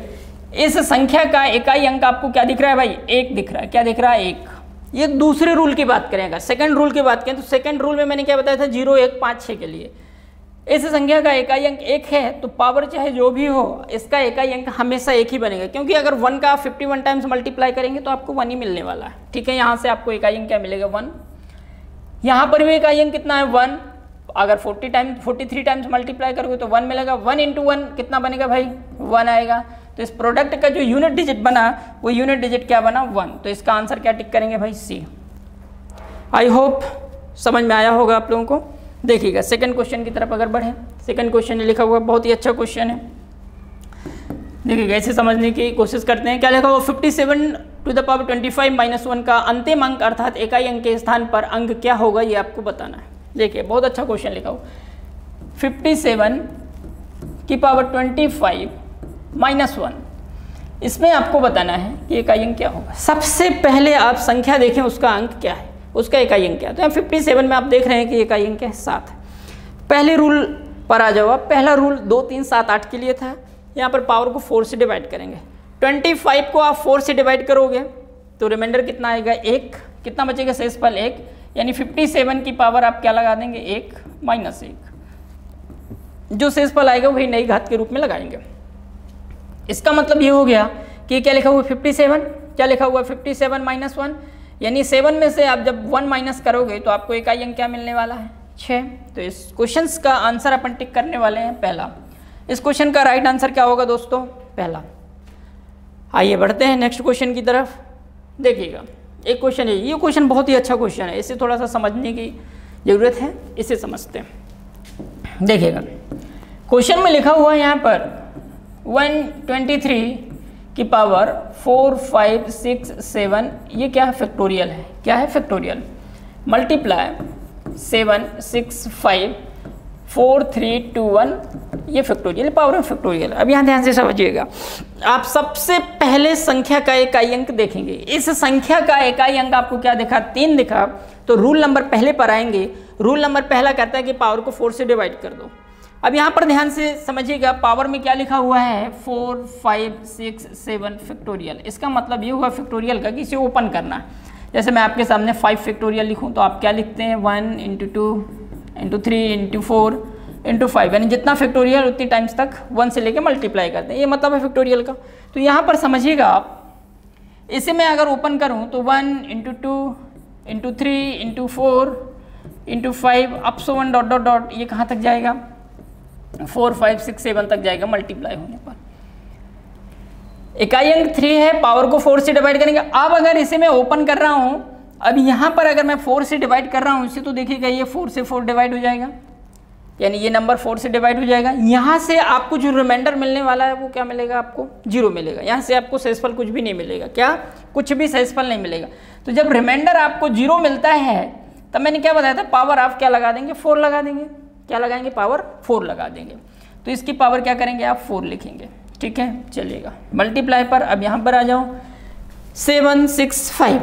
इस संख्या का इकाई अंक आपको क्या दिख रहा है भाई, 1 दिख रहा है। क्या दिख रहा है, 1। ये दूसरे रूल की बात करें, अगर सेकंड रूल की बात करें तो सेकंड रूल में मैंने क्या बताया था, 0, 1, 5, 6 के लिए इस संख्या का इकाई अंक 1 है तो पावर चाहे जो भी हो इसका इकाई अंक हमेशा 1 ही बनेगा, क्योंकि अगर 1 का 51 टाइम्स मल्टीप्लाई करेंगे तो आपको 1 ही मिलने वाला है। ठीक है, यहाँ से आपको इकाई अंक क्या मिलेगा, 1। यहाँ पर भी इकाई अंक कितना है, 1। अगर 43 टाइम्स मल्टीप्लाई करोगे तो 1 मिलेगा। 1 × 1 कितना बनेगा भाई, 1 आएगा। तो इस प्रोडक्ट का जो यूनिट डिजिट बना वो यूनिट डिजिट क्या बना, 1। तो इसका आंसर क्या टिक करेंगे भाई, सी। आई होप समझ में आया होगा आप लोगों को। देखिएगा सेकंड क्वेश्चन की तरफ अगर बढ़े, सेकंड क्वेश्चन लिखा हुआ बहुत ही अच्छा क्वेश्चन है। देखिएगा इसे समझने की कोशिश करते हैं। क्या लिखा हुआ, 57 टू द पावर 25 - 1 का अंतिम अंक अर्थात इकाई अंक के स्थान पर अंक क्या होगा, ये आपको बताना है। देखिए बहुत अच्छा क्वेश्चन लिखा हुआ, 57 की पावर 25 - 1, इसमें आपको बताना है कि इकाई अंक क्या होगा। सबसे पहले आप संख्या देखें उसका अंक क्या है, उसका इकाई अंक क्या है। तो यहाँ 57 में आप देख रहे हैं कि इकाई अंक है 7। पहले रूल पर आ जाओ आप। पहला रूल 2, 3, 7, 8 के लिए था। यहाँ पर पावर को 4 से डिवाइड करेंगे। 25 को आप 4 से डिवाइड करोगे तो रिमाइंडर कितना आएगा, 1। कितना बचेगा, शेषफल 1। यानी 57 की पावर आप क्या लगा देंगे, 1 - 1। जो शेषफल आएगा वही नई घात के रूप में लगाएंगे। इसका मतलब ये हो गया कि क्या लिखा हुआ 57, क्या लिखा हुआ 57 - 1, यानी 7 में से आप जब 1 माइनस करोगे तो आपको इकाई अंक क्या मिलने वाला है, 6। तो इस क्वेश्चन का आंसर अपन टिक करने वाले हैं पहला। इस क्वेश्चन का राइट आंसर क्या होगा दोस्तों, पहला। आइए बढ़ते हैं नेक्स्ट क्वेश्चन की तरफ। देखिएगा एक क्वेश्चन है, ये क्वेश्चन बहुत ही अच्छा क्वेश्चन है, इसे थोड़ा सा समझने की ज़रूरत है, इसे समझते हैं। देखिएगा क्वेश्चन में लिखा हुआ है यहाँ पर 123 की पावर 4, 5, 6, 7, ये क्या है, फैक्टोरियल है। क्या है, फैक्टोरियल। मल्टीप्लाई 7, 6, 5, 4 3 2 1, ये फैक्टोरियल पावर में फैक्टोरियल। अब यहाँ ध्यान से समझिएगा, आप सबसे पहले संख्या का इकाई अंक देखेंगे। इस संख्या का इकाई अंक आपको क्या दिखा, 3 दिखा, तो रूल नंबर पहले पर आएंगे। रूल नंबर पहला कहता है कि पावर को 4 से डिवाइड कर दो। अब यहाँ पर ध्यान से समझिएगा, पावर में क्या लिखा हुआ है, 4 5 6 7 फैक्टोरियल। इसका मतलब ये हुआ फैक्टोरियल का कि इसे ओपन करना है। जैसे मैं आपके सामने 5 फैक्टोरियल लिखूँ तो आप क्या लिखते हैं, 1 × 2 × 3 × 4 × 5, यानी जितना फैक्टोरियल उतनी टाइम्स तक 1 से लेके मल्टीप्लाई करते हैं, ये मतलब है फैक्टोरियल का। तो यहाँ पर समझिएगा आप, इसे मैं अगर ओपन करूँ तो 1 × 2 × 3 × 4 × 5 up so 1 dot dot dot, ये कहाँ तक जाएगा, 4 5 6 7 तक जाएगा मल्टीप्लाई होने पर। इकाई अंक 3 है, पावर को 4 से डिवाइड करेंगे। अब अगर इसे मैं ओपन कर रहा हूँ, अब यहाँ पर अगर मैं 4 से डिवाइड कर रहा हूँ इसे, तो देखिएगा ये 4 से 4 डिवाइड हो जाएगा, यानी ये नंबर 4 से डिवाइड हो जाएगा। यहाँ से आपको जो रिमाइंडर मिलने वाला है वो क्या मिलेगा, आपको 0 मिलेगा। यहाँ से आपको शेषफल कुछ भी नहीं मिलेगा, क्या, कुछ भी शेषफल नहीं मिलेगा। तो जब रिमाइंडर आपको 0 मिलता है, तब मैंने क्या बताया था, पावर आप क्या लगा देंगे, 4 लगा देंगे। क्या लगाएंगे, पावर 4 लगा देंगे। तो इसकी पावर क्या करेंगे, आप 4 लिखेंगे, ठीक है, चलिएगा। मल्टीप्लाई पर अब यहाँ पर आ जाओ, 7 6 5,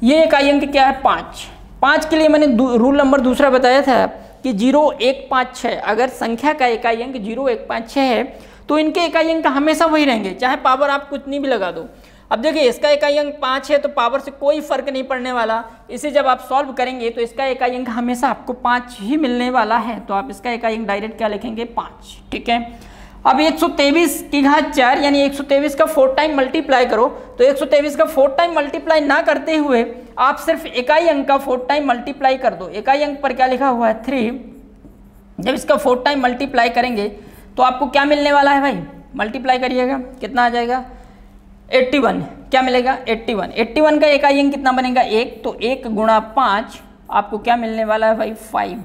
ये इकाई अंक क्या है, 5। 5 के लिए मैंने रूल नंबर दूसरा बताया था कि 0 1 5 6, अगर संख्या का इकाई अंक 0 1 5 6 है तो इनके इकाई अंक हमेशा वही रहेंगे, चाहे पावर आप कितनी भी लगा दो। अब देखिए, इसका इकाई अंक 5 है तो पावर से कोई फर्क नहीं पड़ने वाला। इसे जब आप सॉल्व करेंगे तो इसका इकाई अंक हमेशा आपको 5 ही मिलने वाला है, तो आप इसका इकाई अंक डायरेक्ट क्या लिखेंगे, 5, ठीक है। अब 123 की घात 4, यानी 123 का 4 टाइम मल्टीप्लाई करो, तो 123 का 4 टाइम मल्टीप्लाई ना करते हुए आप सिर्फ इकाई अंक का 4 टाइम मल्टीप्लाई कर दो। इकाई अंक पर क्या लिखा हुआ है, 3। जब इसका 4 टाइम मल्टीप्लाई करेंगे तो आपको क्या मिलने वाला है भाई, मल्टीप्लाई करिएगा, कितना आ जाएगा, 81। क्या मिलेगा, 81। 81 का इकाई अंक कितना बनेगा, 1, तो 1 × 5 आपको क्या मिलने वाला है भाई, 5।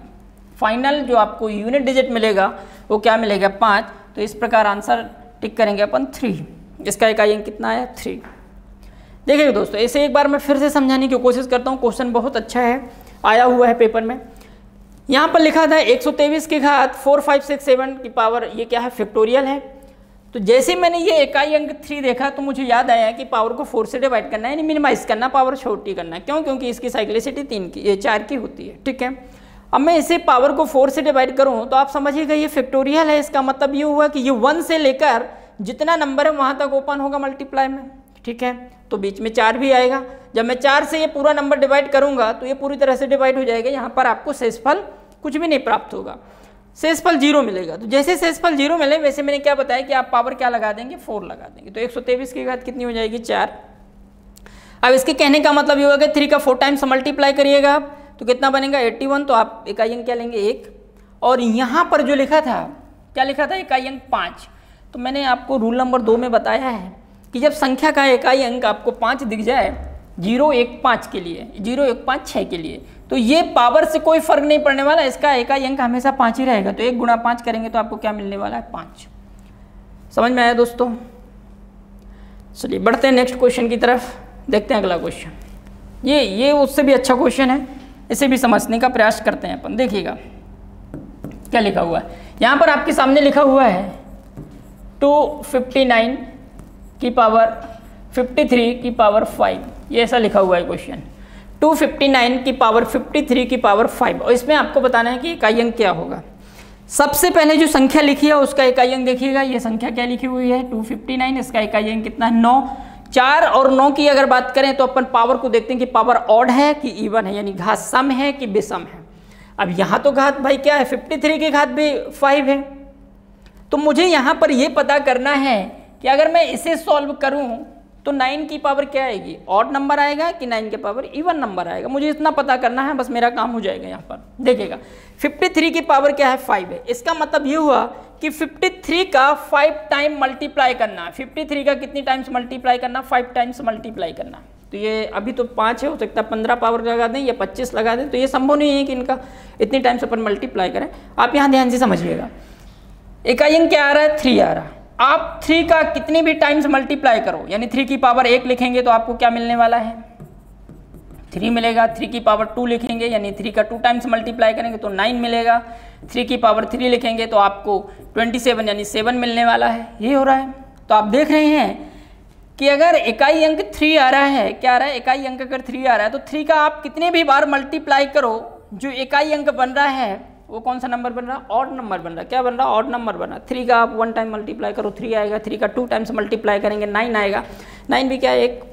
फाइनल जो आपको यूनिट डिजिट मिलेगा वो क्या मिलेगा, 5। तो इस प्रकार आंसर टिक करेंगे अपन 3। इसका इकाई अंक कितना आया, 3। देखिए दोस्तों, इसे एक बार मैं फिर से समझाने की कोशिश करता हूँ, क्वेश्चन बहुत अच्छा है, आया हुआ है पेपर में। यहाँ पर लिखा था 123 की घात 4 5 6 7 की पावर, ये क्या है, फैक्टोरियल है। तो जैसे मैंने ये इकाई अंक 3 देखा तो मुझे याद आया कि पावर को 4 से डिवाइड करना है, यानी मिनिमाइज करना, पावर छोटी करना है। क्यों, क्योंकि इसकी साइक्लिसिटी 3 की, ये 4 की होती है, ठीक है। अब मैं इसे पावर को 4 से डिवाइड करूँ तो आप समझिएगा ये फैक्टोरियल है। इसका मतलब ये हुआ कि ये 1 से लेकर जितना नंबर है वहाँ तक ओपन होगा मल्टीप्लाई में, ठीक है। तो बीच में 4 भी आएगा। जब मैं 4 से ये पूरा नंबर डिवाइड करूँगा तो ये पूरी तरह से डिवाइड हो जाएगा। यहाँ पर आपको शेषफल कुछ भी नहीं प्राप्त होगा, शेषफल 0 मिलेगा। तो जैसे शेषफल 0 मिले वैसे मैंने क्या बताया कि आप पावर क्या लगा देंगे, 4 लगा देंगे। तो 123 की घात कितनी हो जाएगी, 4। अब इसके कहने का मतलब ये होगा कि 3 का 4 टाइम्स मल्टीप्लाई करिएगा आप, तो कितना बनेगा, 81। तो आप इकाई अंक क्या लेंगे, 1। और यहाँ पर जो लिखा था, क्या लिखा था, इकाई अंक 5। तो मैंने आपको रूल नंबर 2 में बताया है कि जब संख्या का इकाई अंक आपको 5 दिख जाए 0 1 5 के लिए, 0 1 5 6 के लिए, तो ये पावर से कोई फर्क नहीं पड़ने वाला, इसका इकाई अंक हमेशा 5 ही रहेगा। तो 1 × 5 करेंगे तो आपको क्या मिलने वाला है, 5। समझ में आया दोस्तों। चलिए बढ़ते हैं नेक्स्ट क्वेश्चन की तरफ, देखते हैं अगला क्वेश्चन। ये उससे भी अच्छा क्वेश्चन है, इसे भी समझने का प्रयास करते हैं अपन। देखिएगा क्या लिखा हुआ है, यहाँ पर आपके सामने लिखा हुआ है 259 की पावर 53 की पावर 5, ये ऐसा लिखा हुआ है क्वेश्चन। 259 की पावर 53 की पावर 5, और इसमें आपको बताना है कि इकाई अंक क्या होगा। सबसे पहले जो संख्या लिखी है उसका इकाई अंक देखिएगा, ये संख्या क्या लिखी हुई है, 259। इसका इकाई अंक कितना है, 9। 4 और 9 की अगर बात करें तो अपन पावर को देखते हैं कि पावर ऑड है कि इवन है, यानी घात सम है कि विषम है। अब यहाँ तो घात भाई क्या है, 53 की घात भी 5 है। तो मुझे यहाँ पर ये पता करना है कि अगर मैं इसे सॉल्व करूँ तो 9 की पावर क्या आएगी, ऑड नंबर आएगा कि 9 के पावर इवन नंबर आएगा, मुझे इतना पता करना है, बस मेरा काम हो जाएगा। यहाँ पर देखिएगा 53 की पावर क्या है, 5 है। इसका मतलब ये हुआ कि 53 का 5 टाइम मल्टीप्लाई करना, 53 का कितनी टाइम्स मल्टीप्लाई करना, 5 टाइम्स मल्टीप्लाई करना। तो ये अभी तो 5 है, हो सकता है 15 पावर लगा दें या 25 लगा दें, तो ये संभव नहीं है कि इनका इतनी टाइम्स अपन मल्टीप्लाई करें। आप यहाँ ध्यान से समझिएगा, इकाई अंक क्या आ रहा है, 3 आ रहा है। आप 3 का कितनी भी टाइम्स मल्टीप्लाई करो, यानी 3 की पावर 1 लिखेंगे तो आपको क्या मिलने वाला है, 3 मिलेगा। 3 की पावर 2 लिखेंगे यानी 3 का 2 टाइम्स मल्टीप्लाई करेंगे तो 9 मिलेगा। 3 की पावर 3 लिखेंगे तो आपको 27 यानी 7 मिलने वाला है। ये हो रहा है। तो आप देख रहे हैं कि अगर इकाई अंक 3 आ रहा है, क्या आ रहा है, इकाई अंक अगर 3 आ रहा है तो 3 का आप कितने भी बार मल्टीप्लाई करो, जो इकाई अंक बन रहा है वो कौन सा नंबर बन रहा है, ऑड नंबर बन रहा है। क्या बन रहा है, ऑड नंबर बन रहा है। 3 का आप 1 टाइम मल्टीप्लाई करो 3 आएगा, 3 का 2 टाइम्स मल्टीप्लाई करेंगे 9 आएगा। 9 भी क्या है, एक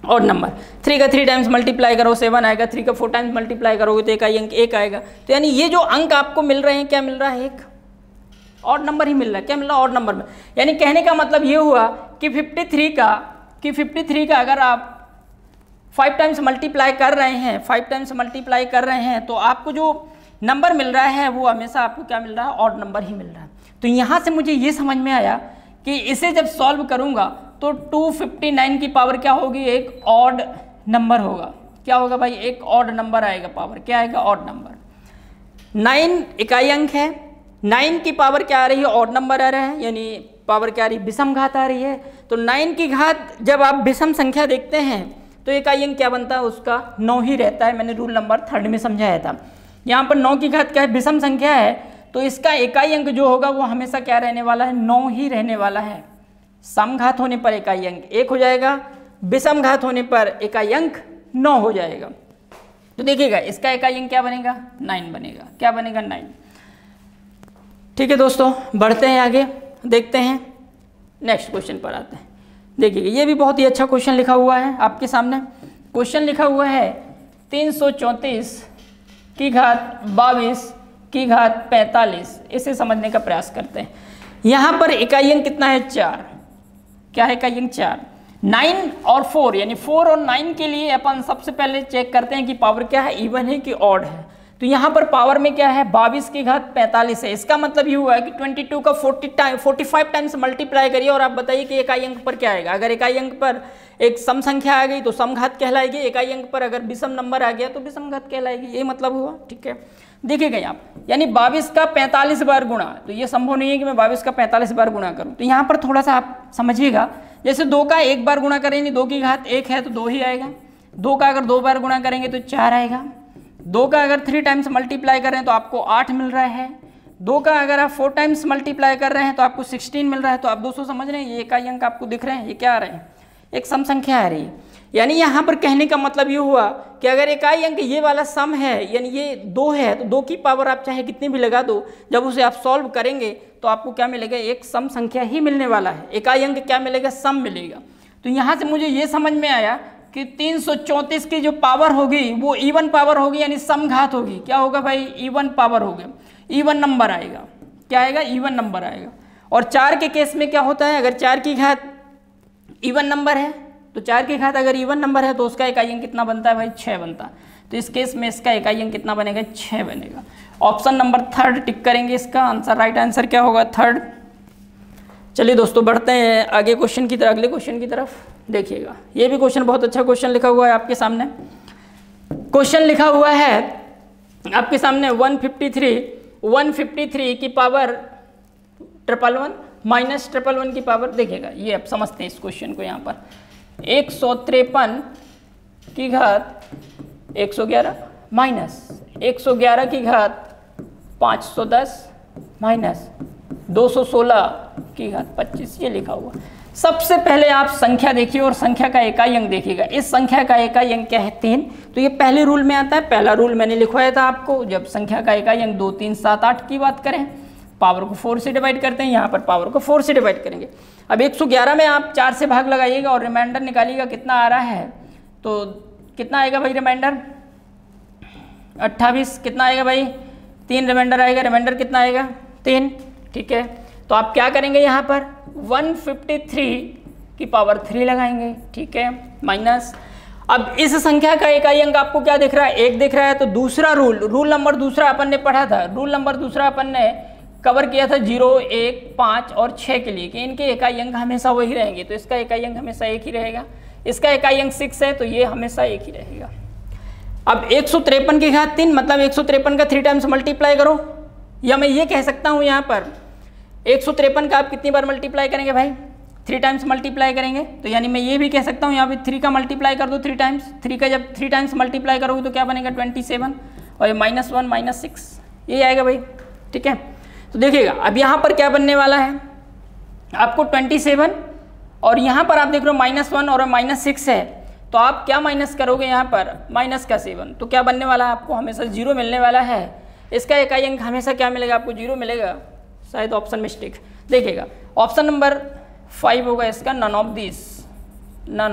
ऑड नंबर। 3 का 3 टाइम्स मल्टीप्लाई करो 7 आएगा। 3 का 4 टाइम्स मल्टीप्लाई करोगे तो इकाई अंक 1 आएगा। तो यानी ये जो अंक आपको मिल रहे हैं, क्या मिल रहा है, एक ऑड नंबर ही मिल रहा है। क्या मिल रहा है, ऑड नंबर में। यानी कहने का मतलब ये हुआ कि 53 का अगर आप 5 टाइम्स मल्टीप्लाई कर रहे हैं, 5 टाइम्स मल्टीप्लाई कर रहे हैं तो आपको जो नंबर मिल रहा है वो हमेशा आपको क्या मिल रहा है, ऑड नंबर ही मिल रहा है। तो यहाँ से मुझे ये समझ में आया कि इसे जब सॉल्व करूँगा तो 259 की पावर क्या होगी, एक ऑड नंबर होगा। क्या होगा भाई, एक ऑड नंबर आएगा, पावर क्या आएगा, ऑड नंबर। 9 इकाई अंक है, 9 की पावर क्या आ रही है, ऑड नंबर आ रहा है, यानी पावर क्या आ रही है, विषम घात आ रही है। तो 9 की घात जब आप विषम संख्या देखते हैं तो इकाई अंक क्या बनता है, उसका 9 ही रहता है। मैंने रूल नंबर 3 में समझाया था। यहाँ पर 9 की घात क्या है, विषम संख्या है, तो इसका इकाई अंक जो होगा वो हमेशा क्या रहने वाला है, 9 ही रहने वाला है। समघात होने पर इकाई अंक 1 हो जाएगा, विषम घात होने पर इकाई अंक 9 हो जाएगा। तो देखिएगा इसका इकाई अंक क्या बनेगा, 9 बनेगा। क्या बनेगा, 9। ठीक है दोस्तों, बढ़ते हैं आगे, देखते हैं नेक्स्ट क्वेश्चन पर आते हैं। देखिएगा ये भी बहुत ही अच्छा क्वेश्चन लिखा हुआ है आपके सामने। क्वेश्चन लिखा हुआ है 334 की घात 22 की घात 45। इसे समझने का प्रयास करते हैं। यहाँ पर इकाई अंक कितना है, 4। क्या है, इकाई अंक 4। 9 और 4 यानी 4 और 9 के लिए अपन सबसे पहले चेक करते हैं कि पावर क्या है, इवन है कि ऑड है। तो यहाँ पर पावर में क्या है, 22 की घात 45 है। इसका मतलब ये हुआ है कि 22 का 45 टाइम्स मल्टीप्लाई करिए और आप बताइए कि इकाई अंक पर क्या आएगा। अगर इकाई अंक पर एक सम संख्या आ गई तो समघात कहलाएगी, इकाई अंक पर अगर विषम नंबर आ गया तो विषम घात कहलाएगी। ये मतलब हुआ, ठीक है। देखिएगा यहाँ यानी 22 का 45 बार गुणा, तो ये संभव नहीं है कि मैं 22 का 45 बार गुणा करूँ। तो यहाँ पर थोड़ा सा आप समझिएगा, जैसे 2 का 1 बार गुणा करेंगे, 2 की घात 1 है तो 2 ही आएगा। 2 का अगर 2 बार गुणा करेंगे तो 4 आएगा। 2 का अगर 3 टाइम्स मल्टीप्लाई कर रहे हैं तो आपको 8 मिल रहा है। 2 का अगर आप 4 टाइम्स मल्टीप्लाई कर रहे हैं तो आपको 16 मिल रहा है। तो आप दोस्तों समझ रहे हैं, ये इकाई अंक आपको दिख रहे हैं, ये क्या आ रहे हैं, एक सम संख्या आ रही है। यानी यहाँ पर कहने का मतलब ये हुआ कि अगर इकाई अंक ये वाला सम है, यानी ये 2 है, तो 2 की पावर आप चाहे कितनी भी लगा दो, जब उसे आप सॉल्व करेंगे तो आपको क्या मिलेगा, एक सम संख्या ही मिलने वाला है। इकाई अंक क्या मिलेगा, सम मिलेगा। तो यहाँ से मुझे ये समझ में आया कि 334 की जो पावर होगी वो इवन पावर होगी, यानी समघात होगी। क्या होगा भाई, इवन पावर होगा, इवन नंबर आएगा। क्या आएगा, इवन नंबर आएगा। और 4 के केस में क्या होता है, अगर 4 की घात इवन नंबर है तो 4 की घात अगर इवन नंबर है तो उसका इकाई अंक कितना बनता है भाई, 6 बनता है। तो इस केस में इसका इकाई अंक कितना बनेगा, 6 बनेगा। ऑप्शन नंबर 3 टिक करेंगे, इसका आंसर, राइट आंसर क्या होगा, 3। चलिए दोस्तों बढ़ते हैं आगे क्वेश्चन की तरफ, अगले क्वेश्चन की तरफ। देखिएगा ये भी क्वेश्चन बहुत अच्छा क्वेश्चन लिखा हुआ है आपके सामने। क्वेश्चन लिखा हुआ है आपके सामने 153 की पावर 111 माइनस 111 की पावर। देखिएगा ये आप समझते हैं इस क्वेश्चन को। यहाँ पर 153 की घात 111 माइनस 111 की घात 510 माइनस 216 की घात 25, ये लिखा हुआ। सबसे पहले आप संख्या देखिए और संख्या का इकाई अंक देखिएगा। इस संख्या का इकाई अंक क्या है, 3। तो ये पहले रूल में आता है। पहला रूल मैंने लिखवाया था आपको, जब संख्या का इकाई अंक 2, 3, 7, 8 की बात करें, पावर को 4 से डिवाइड करते हैं, यहाँ पर पावर को 4 से डिवाइड करेंगे। अब 111 में आप 4 से भाग लगाइएगा और रिमाइंडर निकालिएगा कितना आ रहा है। तो कितना आएगा भाई रिमाइंडर, 28। कितना आएगा भाई, 3 रिमाइंडर आएगा। रिमाइंडर कितना आएगा, 3, ठीक है। तो आप क्या करेंगे, यहाँ पर 153 की पावर 3 लगाएंगे, ठीक है, माइनस। अब इस संख्या का इकाई अंक आपको क्या दिख रहा है, 1 दिख रहा है। तो दूसरा रूल नंबर दूसरा अपन ने पढ़ा था, रूल नंबर दूसरा अपन ने कवर किया था 0, 1, 5 और 6 के लिए, कि इनके इकाई अंक हमेशा वही रहेंगे। तो इसका इकाई अंक हमेशा 1 ही रहेगा। इसका इकाई अंक 6 है तो ये हमेशा 1 ही रहेगा। अब 153 की घात 3 मतलब 153 का 3 टाइम्स मल्टीप्लाई करो, या मैं ये कह सकता हूँ यहाँ पर 153 का आप कितनी बार मल्टीप्लाई करेंगे भाई, 3 टाइम्स मल्टीप्लाई करेंगे तो यानी मैं ये भी कह सकता हूँ यहाँ पे 3 का मल्टीप्लाई कर दो 3 टाइम्स, 3 का जब 3 टाइम्स मल्टीप्लाई करोगे तो क्या बनेगा 27 और ये -1 -6 ये आएगा भाई। ठीक है, तो देखिएगा अब यहाँ पर क्या बनने वाला है आपको 27 और यहाँ पर आप देख रहे हो -1 और -6 है, तो आप क्या माइनस करोगे यहाँ पर -7, तो क्या बनने वाला है आपको हमेशा 0 मिलने वाला है। इसका इकाई अंक हमेशा क्या मिलेगा आपको 0 मिलेगा, शायद ऑप्शन मिस्टेक। देखिएगा ऑप्शन नंबर 5 होगा इसका, नन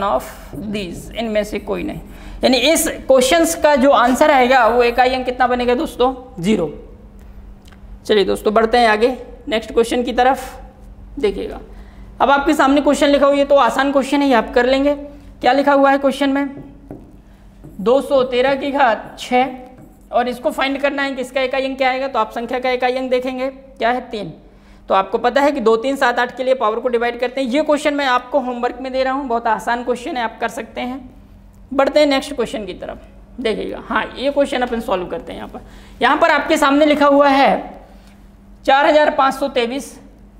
ऑफ दीज, इनमें से कोई नहीं। यानी इस क्वेश्चंस का जो आंसर आएगा वो इकाई अंक कितना बनेगा दोस्तों 0। चलिए दोस्तों बढ़ते हैं आगे नेक्स्ट क्वेश्चन की तरफ। देखिएगा अब आपके सामने क्वेश्चन लिखा हुआ है, तो आसान क्वेश्चन है ये आप कर लेंगे। क्या लिखा हुआ है क्वेश्चन में 213 की घात 6 और इसको फाइंड करना है कि इसका इकाई अंक क्या आएगा, तो आप संख्या का इकाई अंक देखेंगे क्या है 3। तो आपको पता है कि 2 3 7 8 के लिए पावर को डिवाइड करते हैं। ये क्वेश्चन मैं आपको होमवर्क में दे रहा हूँ, बहुत आसान क्वेश्चन है आप कर सकते हैं। बढ़ते हैं नेक्स्ट क्वेश्चन की तरफ। देखिएगा हाँ ये क्वेश्चन अपन सॉल्व करते हैं। यहाँ पर आपके सामने लिखा हुआ है 4523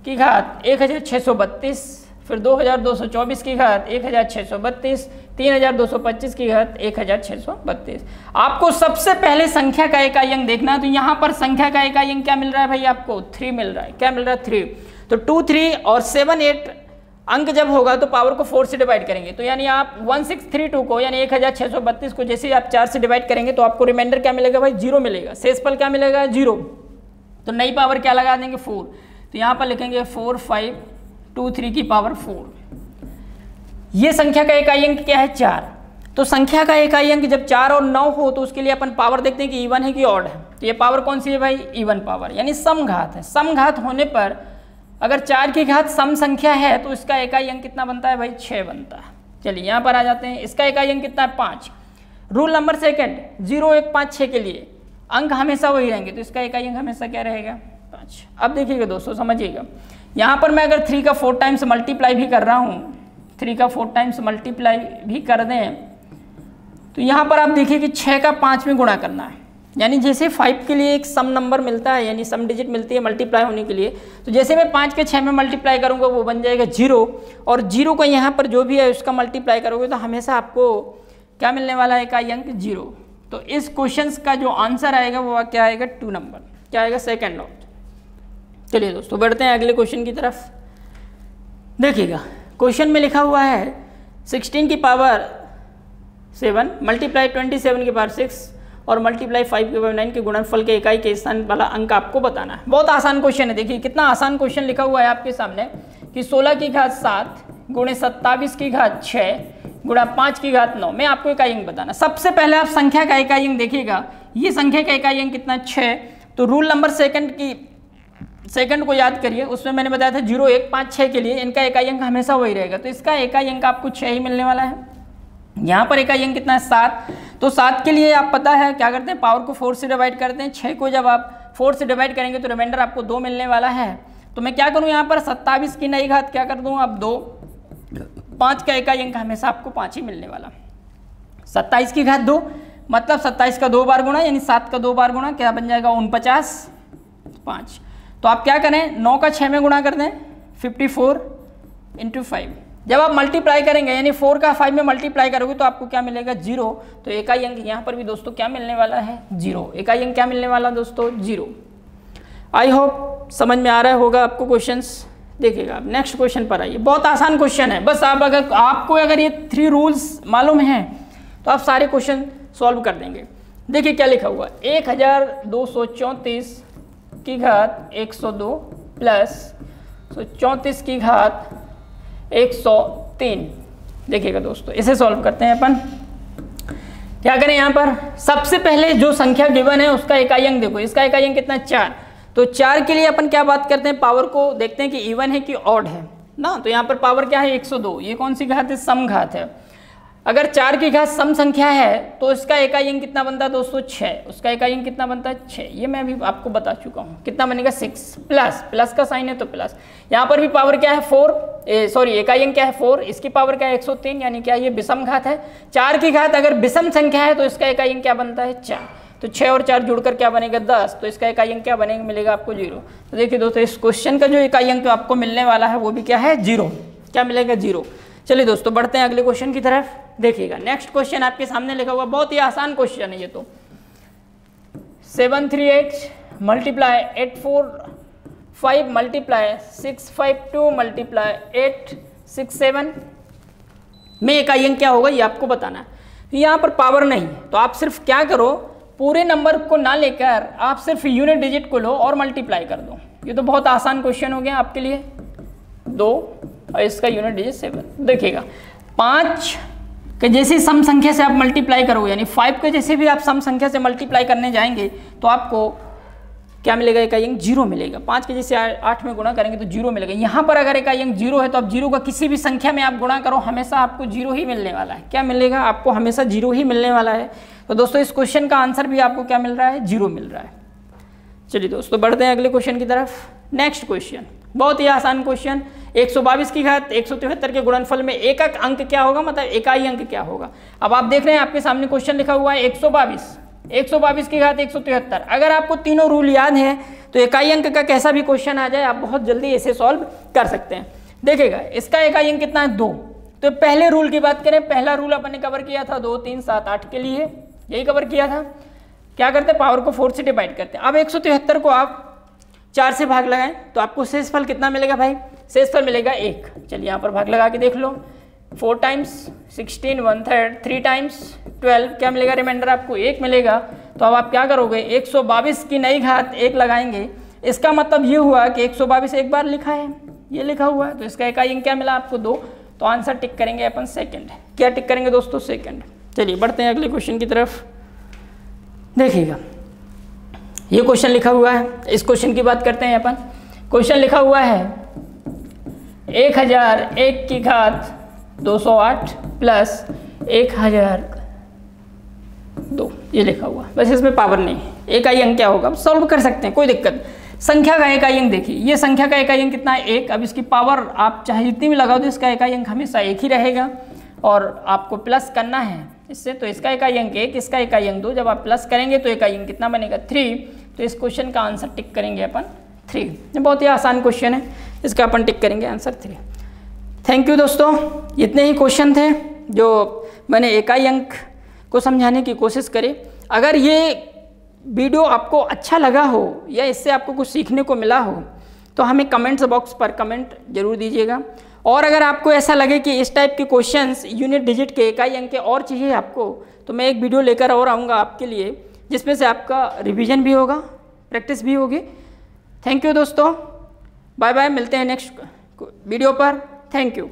की घात 1632, फिर 2224 की घात 1632, 3225 की घात 1632। आपको सबसे पहले संख्या का इकाई अंक देखना है, तो यहाँ पर संख्या का इकाई अंक क्या मिल रहा है भाई आपको 3 मिल रहा है। क्या मिल रहा है 3, तो 2 3 और 7 8 अंक जब होगा तो पावर को 4 से डिवाइड करेंगे, तो यानी आप 1632 को यानी 1632 को जैसे आप 4 से डिवाइड करेंगे तो आपको रिमाइंडर क्या मिलेगा भाई 0 मिलेगा, शेषफल क्या मिलेगा 0। तो नई पावर क्या लगा देंगे 4, तो यहाँ पर लिखेंगे 4 5 2 3 की पावर 4। ये संख्या का इकाई अंक क्या है 4। तो संख्या का इकाई अंक जब 4 और 9 हो तो उसके लिए अपन पावर देखते हैं कि इवन है कि ऑड है। तो ये पावर कौन सी है भाई इवन पावर, यानी समघात है। समघात होने पर अगर 4 की घात सम संख्या है तो इसका इकाई अंक कितना बनता है भाई 6 बनता है। चलिए यहाँ पर आ जाते हैं, इसका इकाई अंक कितना है 5। रूल नंबर सेकंड 0 1 5 6 के लिए अंक हमेशा वही रहेंगे, तो इसका इकाई अंक हमेशा क्या रहेगा 5। अब देखिएगा दोस्तों समझिएगा, यहाँ पर मैं अगर 3 का 4 टाइम्स मल्टीप्लाई भी कर रहा हूँ, 3 का 4 टाइम्स मल्टीप्लाई भी कर दें तो यहाँ पर आप देखिए कि 6 का 5 में गुणा करना है। यानी जैसे 5 के लिए एक सम नंबर मिलता है, यानी सम डिजिट मिलती है मल्टीप्लाई होने के लिए, तो जैसे मैं 5 के 6 में मल्टीप्लाई करूँगा वो बन जाएगा 0, और 0 का यहाँ पर जो भी है उसका मल्टीप्लाई करोगे तो हमेशा आपको क्या मिलने वाला है इकाई अंक 0। तो इस क्वेश्चन का जो आंसर आएगा वो क्या आएगा 2 नंबर, क्या आएगा सेकेंड ऑप्शन। चलिए दोस्तों बढ़ते हैं अगले क्वेश्चन की तरफ। देखिएगा क्वेश्चन में लिखा हुआ है 16 की पावर 7 मल्टीप्लाई 27 की पावर 6 और मल्टीप्लाई 5 के पावर 9 के गुणनफल के इकाई के स्थान वाला अंक आपको बताना है। बहुत आसान क्वेश्चन है। देखिए कितना आसान क्वेश्चन लिखा हुआ है आपके सामने कि 16 की घात 7 गुणे 27 की घात 6 गुणा 5 की घात 9 में आपको इकाई अंक बताना। सबसे पहले आप संख्या का इकाई अंक देखिएगा, ये संख्या का इकाई अंक कितना 6। तो रूल नंबर सेकंड को याद करिए, उसमें मैंने बताया था 0 1 5 6 के लिए इनका इकाई अंक हमेशा वही रहेगा, तो इसका इकाई अंक आपको 6 ही मिलने वाला है। यहाँ पर इकाई अंक कितना है 7, तो 7 के लिए आप पता है क्या करते हैं पावर को 4 से डिवाइड करते हैं। 6 को जब आप 4 से डिवाइड करेंगे तो रिमाइंडर आपको 2 मिलने वाला है। तो मैं क्या करूँ यहाँ पर 27 की नई घात क्या कर दूँ अब 2, 5 का इकाई अंक हमेशा आपको 5 ही मिलने वाला। 27 की घात 2 मतलब 27 का 2 बार गुणा यानी 7 का 2 बार गुणा क्या बन जाएगा 49 5। तो आप क्या करें 9 का 6 में गुणा कर दें 54 × 5। जब आप मल्टीप्लाई करेंगे यानी 4 का 5 में मल्टीप्लाई करोगे तो आपको क्या मिलेगा 0। तो इकाई अंक यहाँ पर भी दोस्तों क्या मिलने वाला है 0। इकाई अंक क्या मिलने वाला दोस्तों 0। आई होप समझ में आ रहा होगा आपको क्वेश्चंस। देखिएगा आप नेक्स्ट क्वेश्चन पर आइए, बहुत आसान क्वेश्चन है। बस आप आपको अगर ये 3 रूल्स मालूम हैं तो आप सारे क्वेश्चन सॉल्व कर देंगे। देखिए क्या लिखा हुआ 1234 की घात 102 प्लस 34 की घात 103। देखिएगा दोस्तों इसे सॉल्व करते हैं अपन। क्या करें यहाँ पर सबसे पहले जो संख्या गिवन है उसका इकाई अंक देखो, इसका इकाई अंक कितना 4। तो 4 के लिए अपन क्या बात करते हैं पावर को देखते हैं कि इवन है कि ऑड है ना। तो यहाँ पर पावर क्या है 102, ये कौन सी घात है सम घात है। अगर 4 की घात सम संख्या है तो इसका इकाई अंक कितना बनता है दोस्तों 6। उसका इकाई अंक कितना बनता है 6, ये मैं अभी आपको बता चुका हूँ। कितना बनेगा 6 प्लस का साइन है तो प्लस। यहाँ पर भी पावर क्या है 4 इकाई अंक क्या है 4, इसकी पावर क्या है 103 यानी क्या ये विषम घात है। 4 की घात अगर विषम संख्या है तो इसका इकाई अंक क्या बनता है 4। तो 6 और 4 जुड़कर क्या बनेगा 10, तो इसका इकाई अंक क्या बनेगा मिलेगा आपको 0। तो देखिए दोस्तों इस क्वेश्चन का जो इकाई अंक आपको मिलने वाला है वो भी क्या है 0। क्या मिलेगा 0। चलिए दोस्तों बढ़ते हैं अगले क्वेश्चन की तरफ। देखिएगा नेक्स्ट क्वेश्चन आपके सामने लिखा हुआ, बहुत ही आसान क्वेश्चन है ये तो। 738 मल्टीप्लाई 845 मल्टीप्लाई 652 मल्टीप्लाई 867 में इकाई अंक क्या होगा ये आपको बताना है। यहाँ पर पावर नहीं है तो आप सिर्फ क्या करो, पूरे नंबर को ना लेकर आप सिर्फ यूनिट डिजिट को लो और मल्टीप्लाई कर दो। ये तो बहुत आसान क्वेश्चन हो गया आपके लिए। 2 और इसका यूनिट डिजिट 7। देखिएगा 5 के जैसे सम संख्या से आप मल्टीप्लाई करोगे, यानी 5 के जैसे भी आप सम संख्या से मल्टीप्लाई करने जाएंगे तो आपको क्या मिलेगा, इकाई अंक 0 मिलेगा। 5 के जैसे 8 में गुणा करेंगे तो 0 मिलेगा। यहाँ पर अगर इकाई अंक 0 है तो आप 0 का किसी भी संख्या में आप गुणा करो, हमेशा आपको 0 ही मिलने वाला है। क्या मिलेगा आपको, हमेशा 0 ही मिलने वाला है। तो दोस्तों इस क्वेश्चन का आंसर भी आपको क्या मिल रहा है, 0 मिल रहा है। चलिए दोस्तों बढ़ते हैं अगले क्वेश्चन की तरफ। नेक्स्ट क्वेश्चन बहुत ही आसान क्वेश्चन। 122 की घात 173 के गुणनफल में एकक अंक क्या होगा, मतलब इकाई अंक क्या होगा। अब आप देख रहे हैं आपके सामने क्वेश्चन लिखा हुआ है 122 की घात 173। अगर आपको तीनों रूल याद है तो इकाई अंक का कैसा भी क्वेश्चन आ जाए आप बहुत जल्दी इसे सॉल्व कर सकते हैं। देखिएगा इसका इकाई अंक कितना है, 2। तो पहले रूल की बात करें, पहला रूल अपन ने कवर किया था 2, 3, 7, 8 के लिए, यही कवर किया था। क्या करते, पावर को 4 से डिवाइड करते हैं। अब 173 को आप 4 से भाग लगाएं तो आपको शेषफल कितना मिलेगा भाई, शेषफल मिलेगा 1। चलिए यहाँ पर भाग लगा के देख लो। 4 टाइम्स 16 1/3, 3 टाइम्स 12, क्या मिलेगा, रिमाइंडर आपको 1 मिलेगा। तो अब आप क्या करोगे, 122 की नई घात 1 लगाएंगे। इसका मतलब ये हुआ कि 122 एक बार लिखा है, ये लिखा हुआ है, तो इसका इकाई अंक क्या मिला आपको 2। तो आंसर टिक करेंगे अपन सेकंड। क्या टिक करेंगे दोस्तों, सेकंड। चलिए बढ़ते हैं अगले क्वेश्चन की तरफ। देखिएगा ये क्वेश्चन लिखा हुआ है, इस क्वेश्चन की बात करते हैं अपन। क्वेश्चन लिखा हुआ है 1001 की घात 208 प्लस 1002, ये लिखा हुआ। बस इसमें पावर नहीं है। इकाई अंक क्या होगा, सॉल्व कर सकते हैं, कोई दिक्कत। संख्या का इकाई अंक देखिए, ये संख्या का इकाई अंक कितना है, 1। अब इसकी पावर आप चाहे जितनी भी लगाओ तो इसका इकाई अंक हमेशा 1 ही रहेगा और आपको प्लस करना है इससे। तो इसका इकाई अंक 1, इसका इकाई अंक 2। जब आप प्लस करेंगे तो इकाई अंक कितना बनेगा, 3। तो इस क्वेश्चन का आंसर टिक करेंगे अपन 3। ये बहुत ही आसान क्वेश्चन है, इसका अपन टिक करेंगे आंसर 3। थैंक यू दोस्तों, इतने ही क्वेश्चन थे जो मैंने इकाई अंक को समझाने की कोशिश करी। अगर ये वीडियो आपको अच्छा लगा हो या इससे आपको कुछ सीखने को मिला हो तो हमें कमेंट्स बॉक्स पर कमेंट जरूर दीजिएगा। और अगर आपको ऐसा लगे कि इस टाइप के क्वेश्चंस यूनिट डिजिट के, इकाई अंक के और चाहिए आपको, तो मैं एक वीडियो लेकर और आऊँगा आपके लिए, जिसमें से आपका रिवीजन भी होगा, प्रैक्टिस भी होगी। थैंक यू दोस्तों, बाय बाय, मिलते हैं नेक्स्ट वीडियो पर। Thank you.